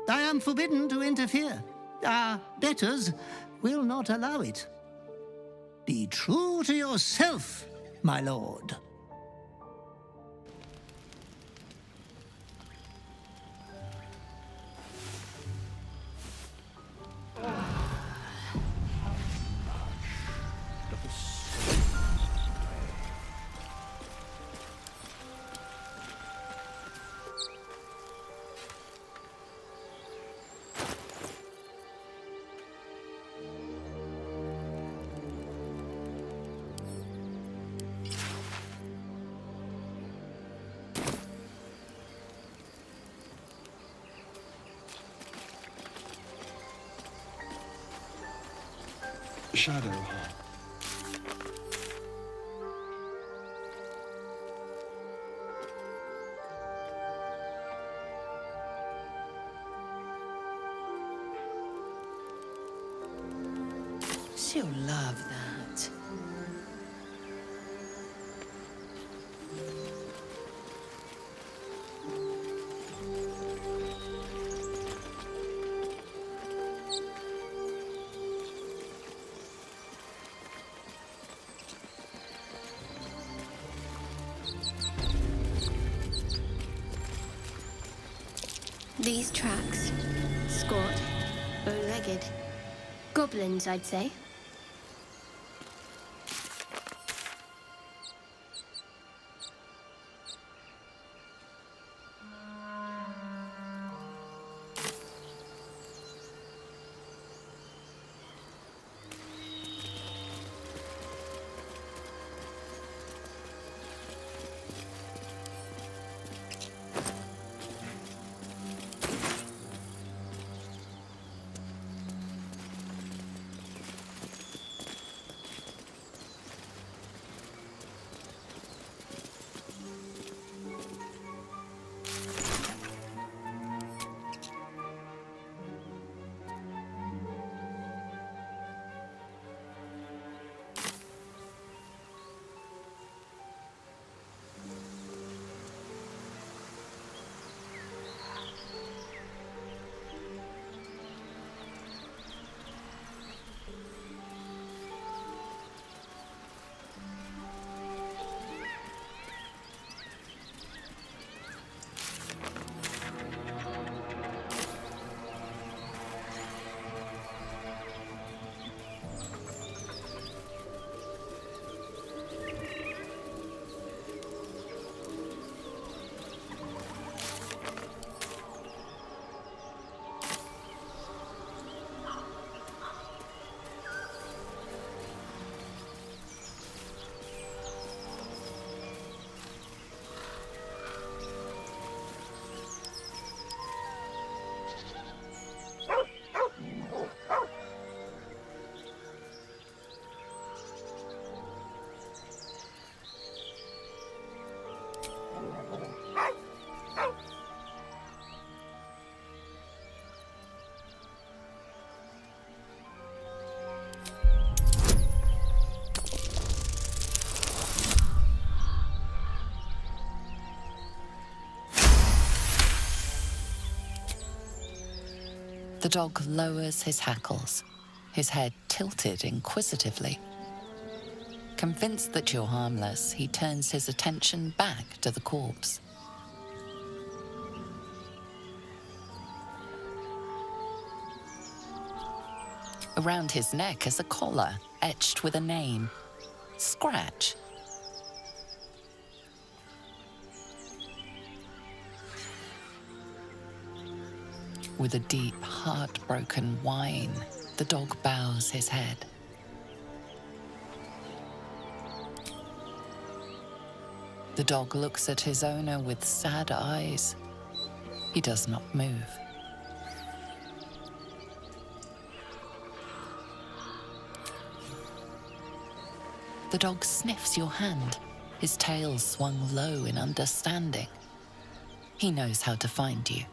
I am forbidden to interfere. Our betters will not allow it. Be true to yourself, my lord. Shadow. She'll love that. These tracks. Squat. Bow-legged. Goblins, I'd say. The dog lowers his hackles, his head tilted inquisitively. Convinced that you're harmless, he turns his attention back to the corpse. Around his neck is a collar etched with a name, Scratch. With a deep, heartbroken whine, the dog bows his head. The dog looks at his owner with sad eyes. He does not move. The dog sniffs your hand, his tail swung low in understanding. He knows how to find you.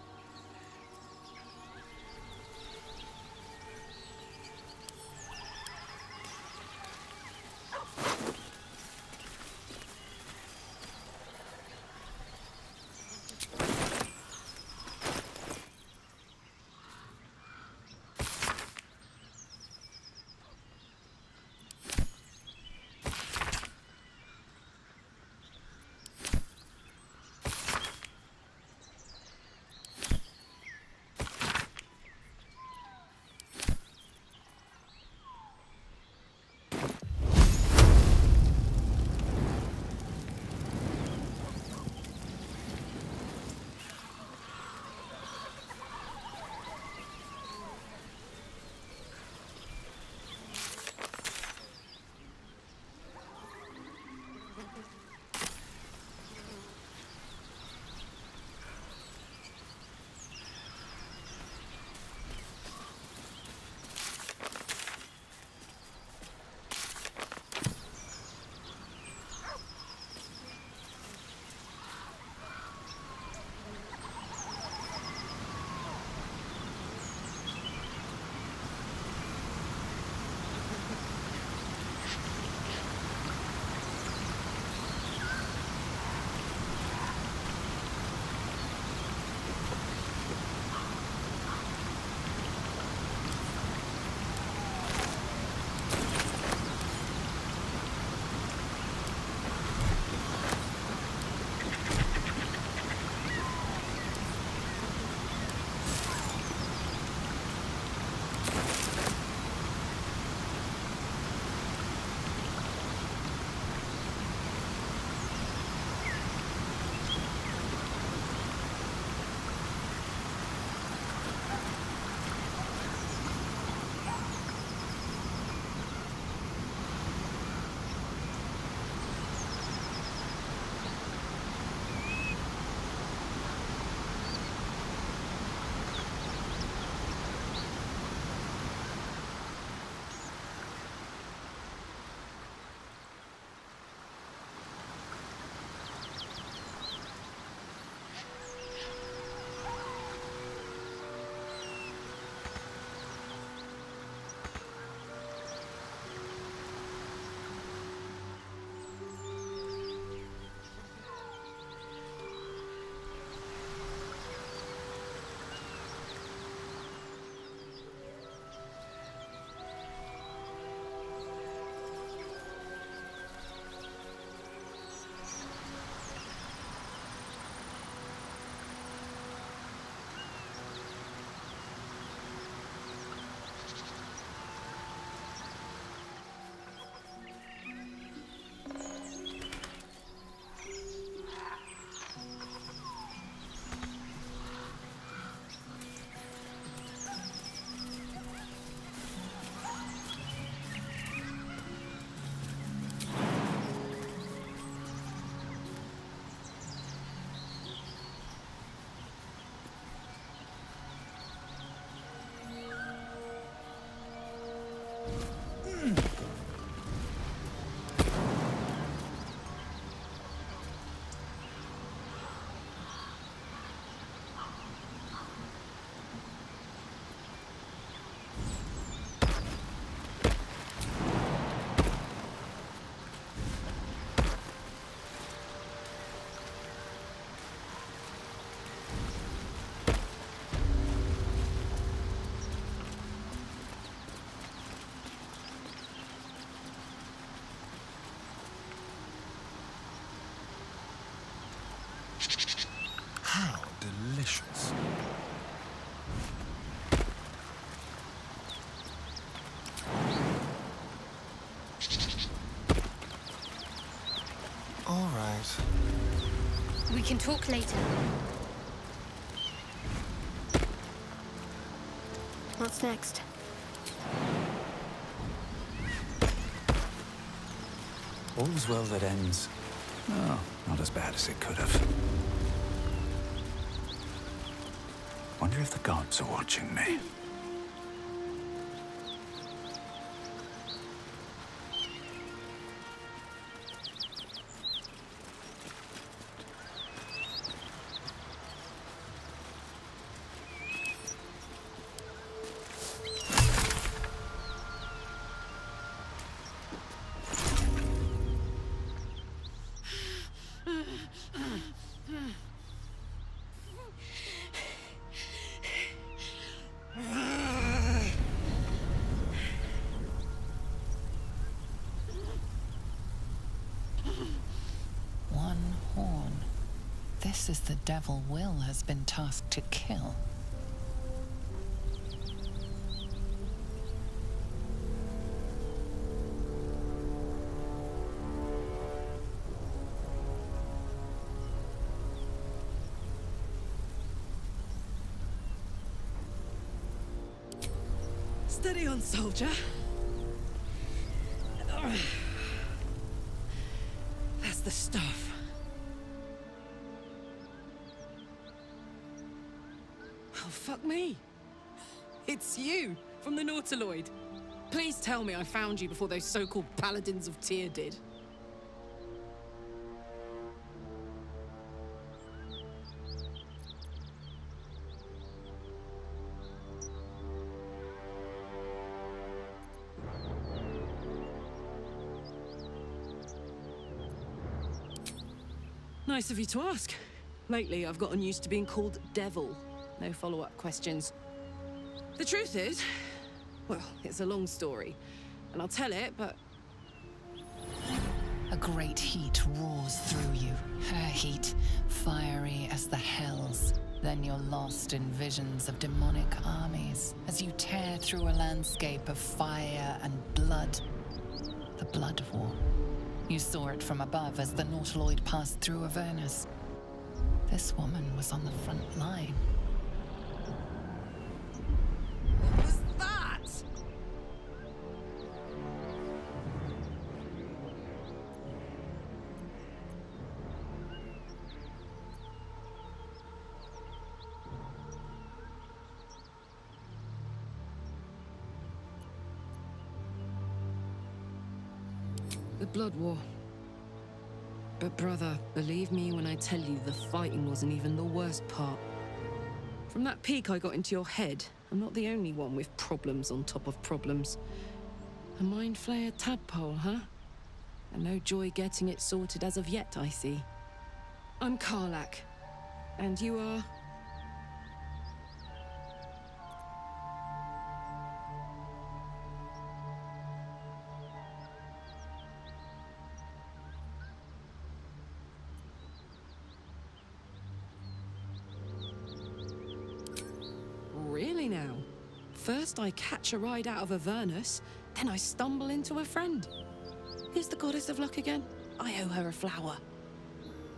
All right. We can talk later. What's next? All's well that ends. Oh, not as bad as it could have. Wonder if the gods are watching me. One horn. This is the devil Will has been tasked to kill. Steady on, soldier. That's the stuff. Oh, fuck me. It's you, from the Nautiloid. Please tell me I found you before those so-called Paladins of Tyr did. Nice of you to ask. Lately, I've gotten used to being called Devil. No follow-up questions. The truth is, well, it's a long story, and I'll tell it, but... A great heat roars through you. Her heat, fiery as the hells. Then you're lost in visions of demonic armies as you tear through a landscape of fire and blood. The Blood War. You saw it from above as the Nautiloid passed through Avernus. This woman was on the front line. What was that? The Blood War. But brother, believe me when I tell you the fighting wasn't even the worst part. From that peek I got into your head, I'm not the only one with problems on top of problems. A mind flayer tadpole, huh? And no joy getting it sorted as of yet, I see. I'm Karlak. And you are? Really now? First I catch a ride out of Avernus, then I stumble into a friend. Who's the goddess of luck again? I owe her a flower.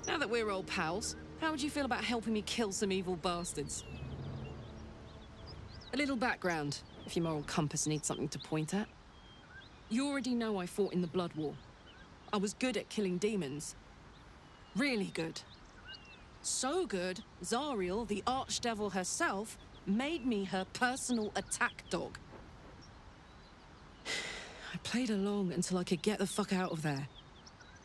Now that we're old pals, how would you feel about helping me kill some evil bastards? A little background, if your moral compass needs something to point at. You already know I fought in the Blood War. I was good at killing demons. Really good. So good, Zariel, the archdevil herself, made me her personal attack dog. I played along until I could get the fuck out of there.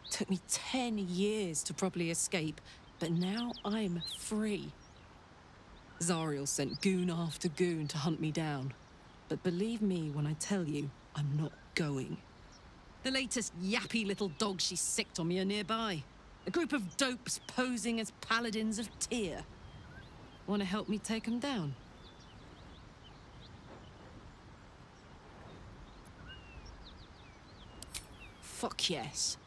Took me 10 years to properly escape, but now I'm free. Zariel sent goon after goon to hunt me down. But believe me when I tell you, I'm not going. The latest yappy little dogs she sicked on me are nearby. A group of dopes posing as Paladins of Tyr. Want to help me take them down? Fuck yes.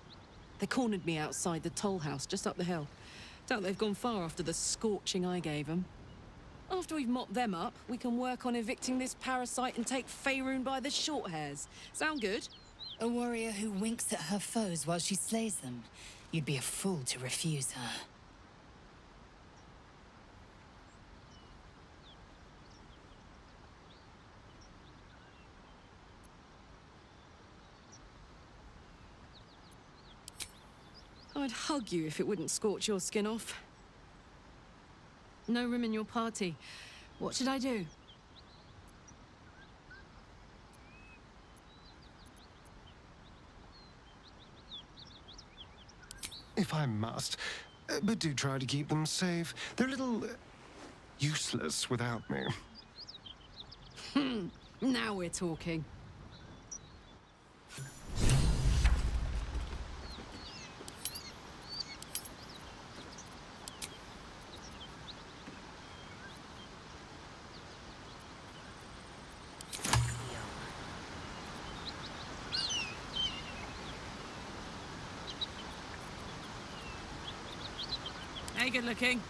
They cornered me outside the toll house just up the hill. Doubt they've gone far after the scorching I gave them. After we've mopped them up, we can work on evicting this parasite and take Faerun by the short hairs. Sound good? A warrior who winks at her foes while she slays them. You'd be a fool to refuse her. I'd hug you if it wouldn't scorch your skin off. No room in your party. What should I do? If I must, but do try to keep them safe. They're a little useless without me. Now we're talking. Hey, good looking.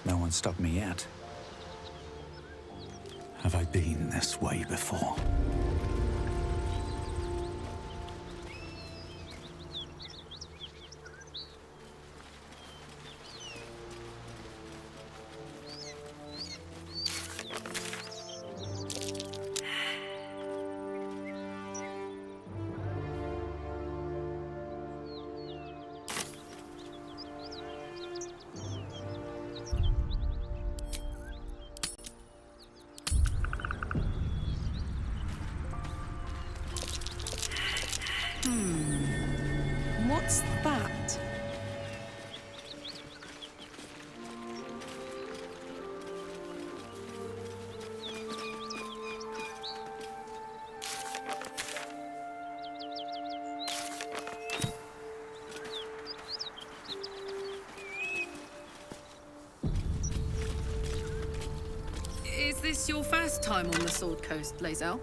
No one stopped me yet. Have I been this way before? What's that? this your first time on the Sword Coast, Lae'zel?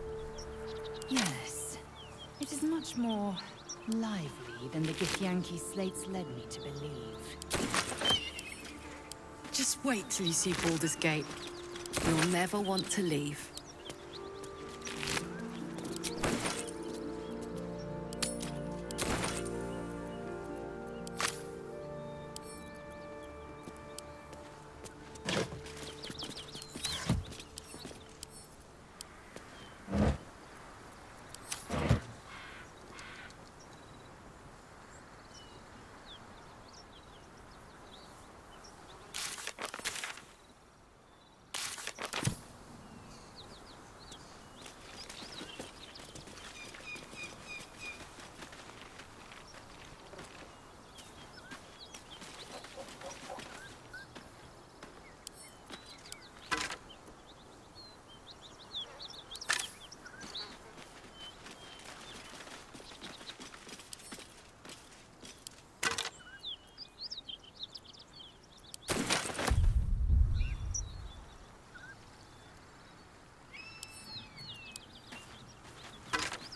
Yes. It is much more lively than the Githyanki slates led me to believe. Just wait till you see Baldur's Gate. You'll never want to leave.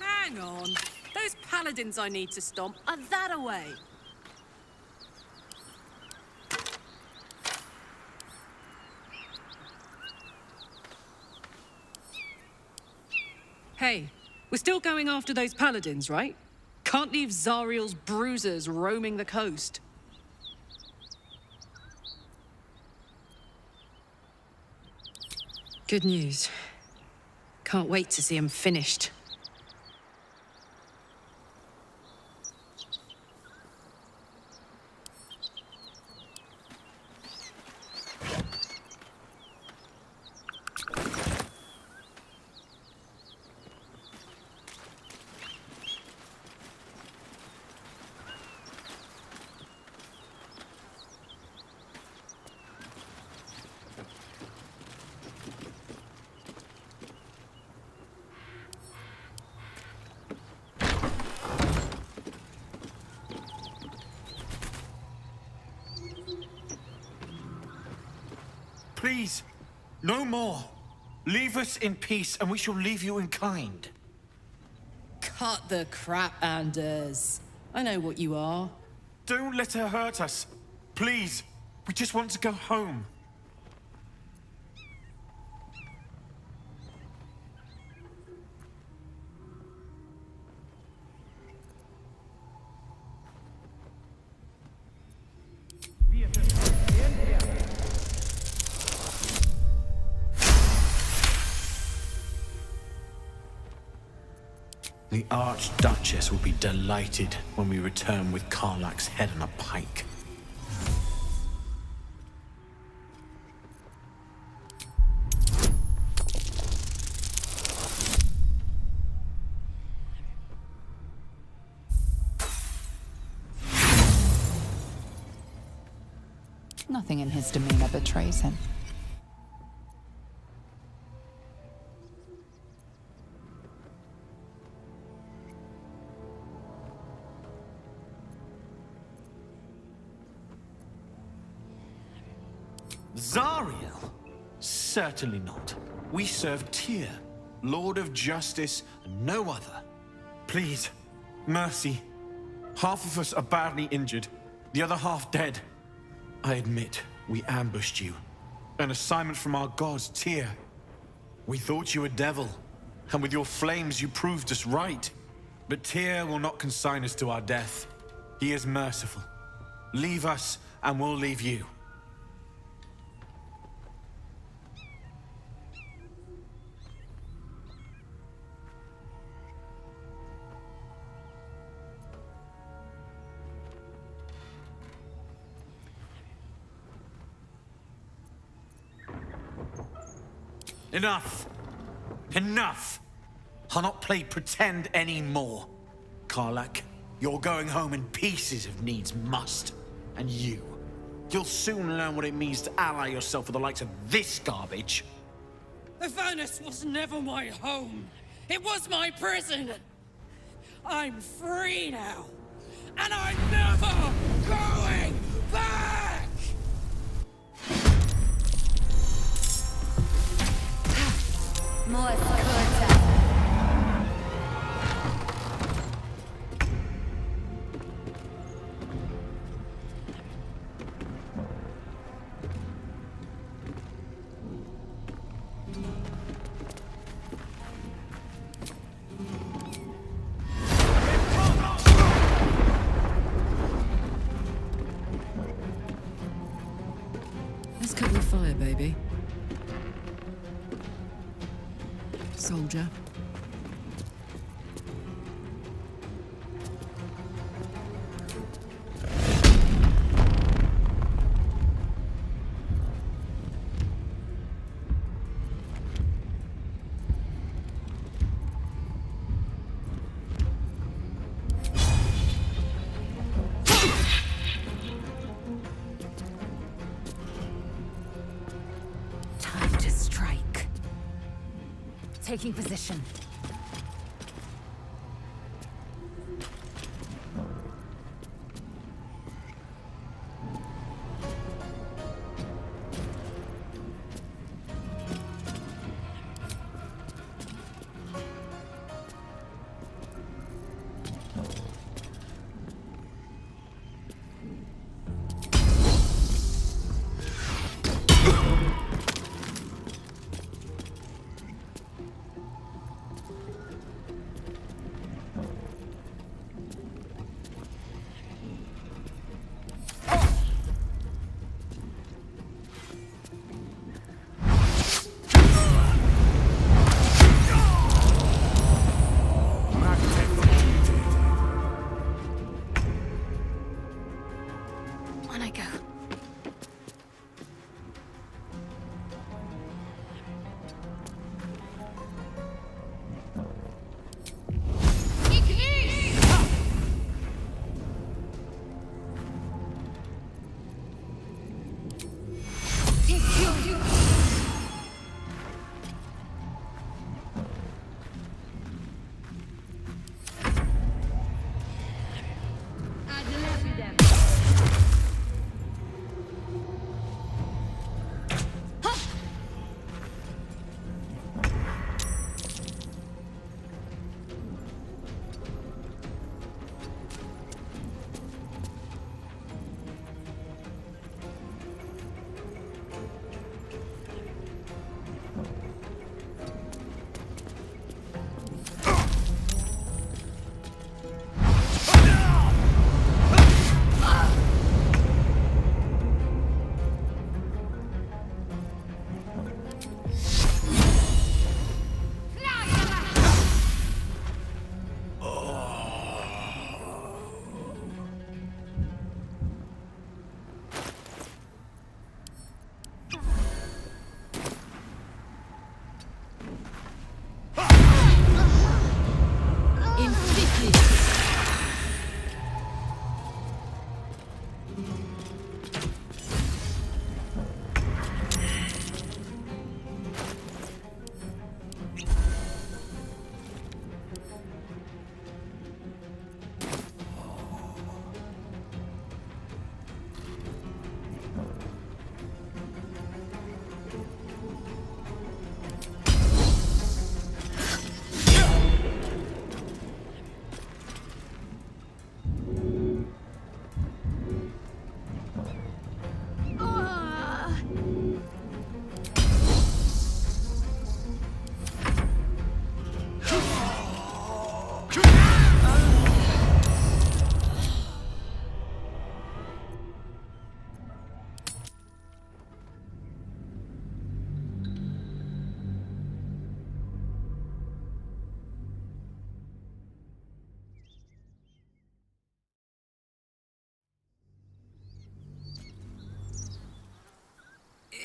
Hang on. Those paladins I need to stomp are that away. Hey, we're still going after those paladins, right? Can't leave Zariel's bruisers roaming the coast. Good news. Can't wait to see him finished. Please, no more. Leave us in peace and we shall leave you in kind. Cut the crap, Anders. I know what you are. Don't let her hurt us. Please, we just want to go home. The Archduchess will be delighted when we return with Karlach's head on a pike. Nothing in his demeanor betrays him. Zariel? Certainly not. We serve Tyr, Lord of Justice, and no other. Please, mercy. Half of us are badly injured, the other half dead. I admit, we ambushed you. An assignment from our gods, Tyr. We thought you a devil, and with your flames you proved us right. But Tyr will not consign us to our death. He is merciful. Leave us, and we'll leave you. Enough! Enough! I'll not play pretend anymore. Karlach, you're going home in pieces if needs must. And you'll soon learn what it means to ally yourself with the likes of this garbage. The furnace was never my home. It was my prison. I'm free now. And I'm never going back! More skurta. Let's cut the fire, baby. Soldier. Time to strike. Taking position. On I go.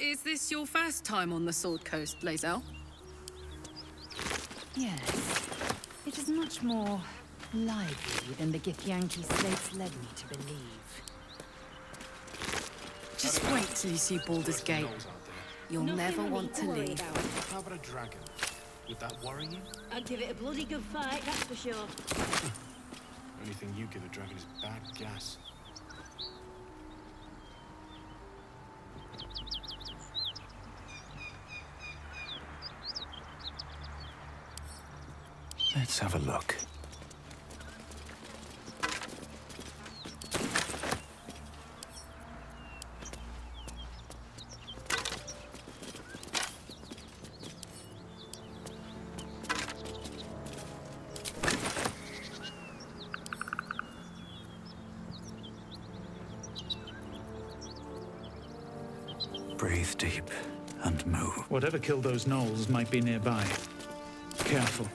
Is this your first time on the Sword Coast, Lae'zel? Yes. It is much more lively than the Githyanki slates led me to believe. Just wait till you see Baldur's Gate. You'll never want to leave. How about a dragon? Would that worry you? I'd give it a bloody good fight, that's for sure. Only thing you give a dragon is bad gas. Let's have a look. Breathe deep and move. Whatever killed those gnolls might be nearby. Careful.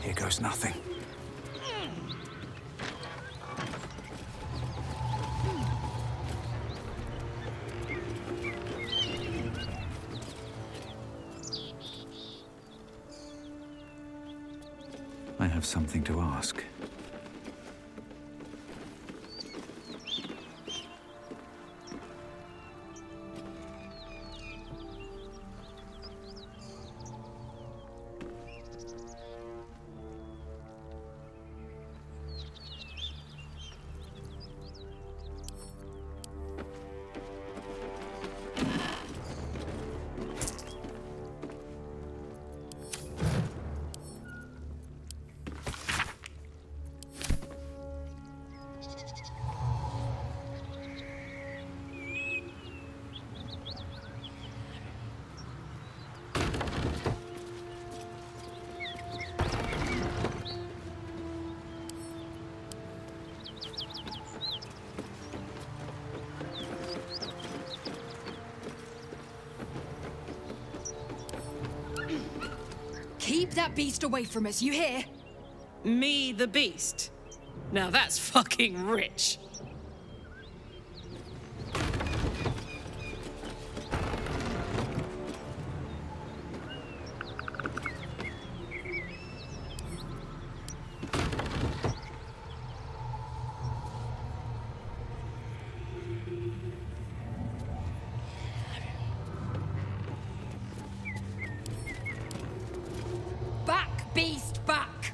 Here goes nothing. I have something to ask. Keep that beast away from us, you hear? Me, the beast? Now that's fucking rich. Back, beast, back!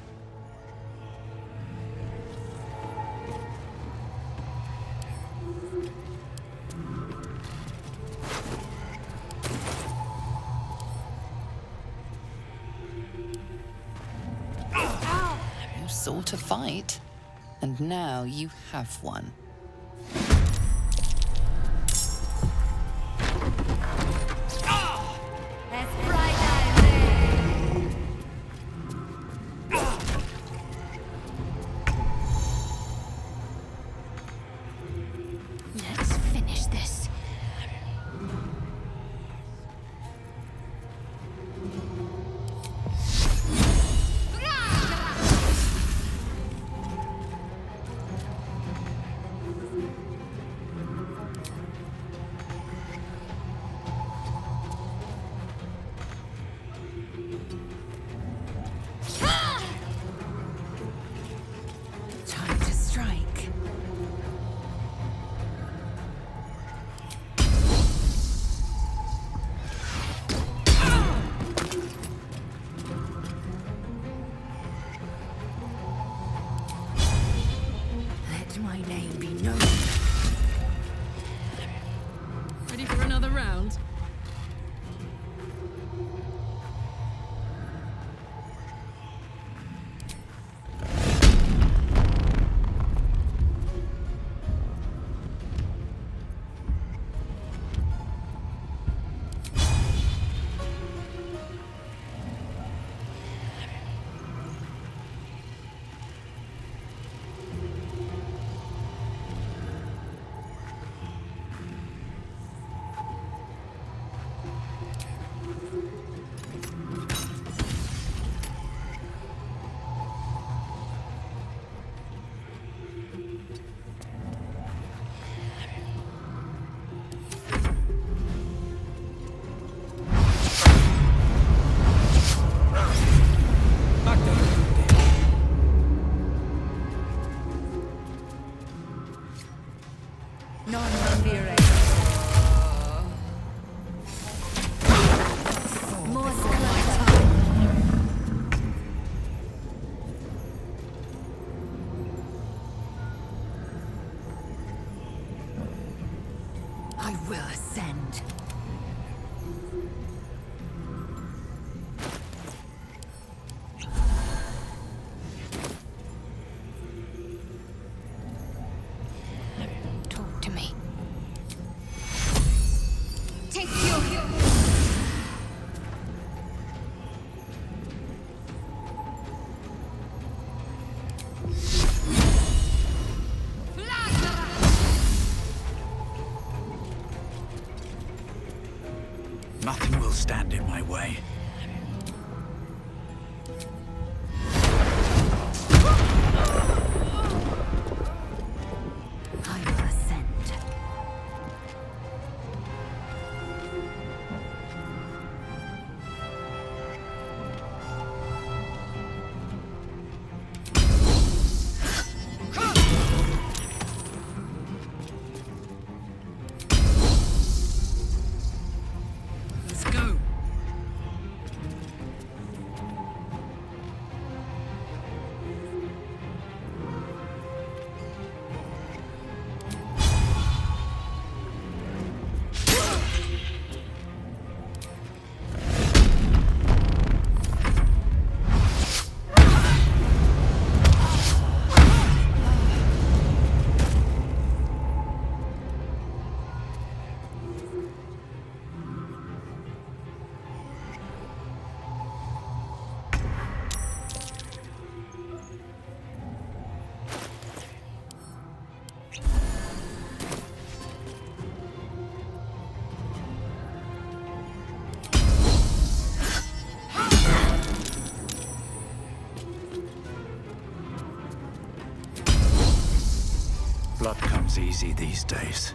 You sought a fight, and now you have one. Let's finish this. Nothing will stand in my way. I will ascend. Let's go. Blood comes easy these days.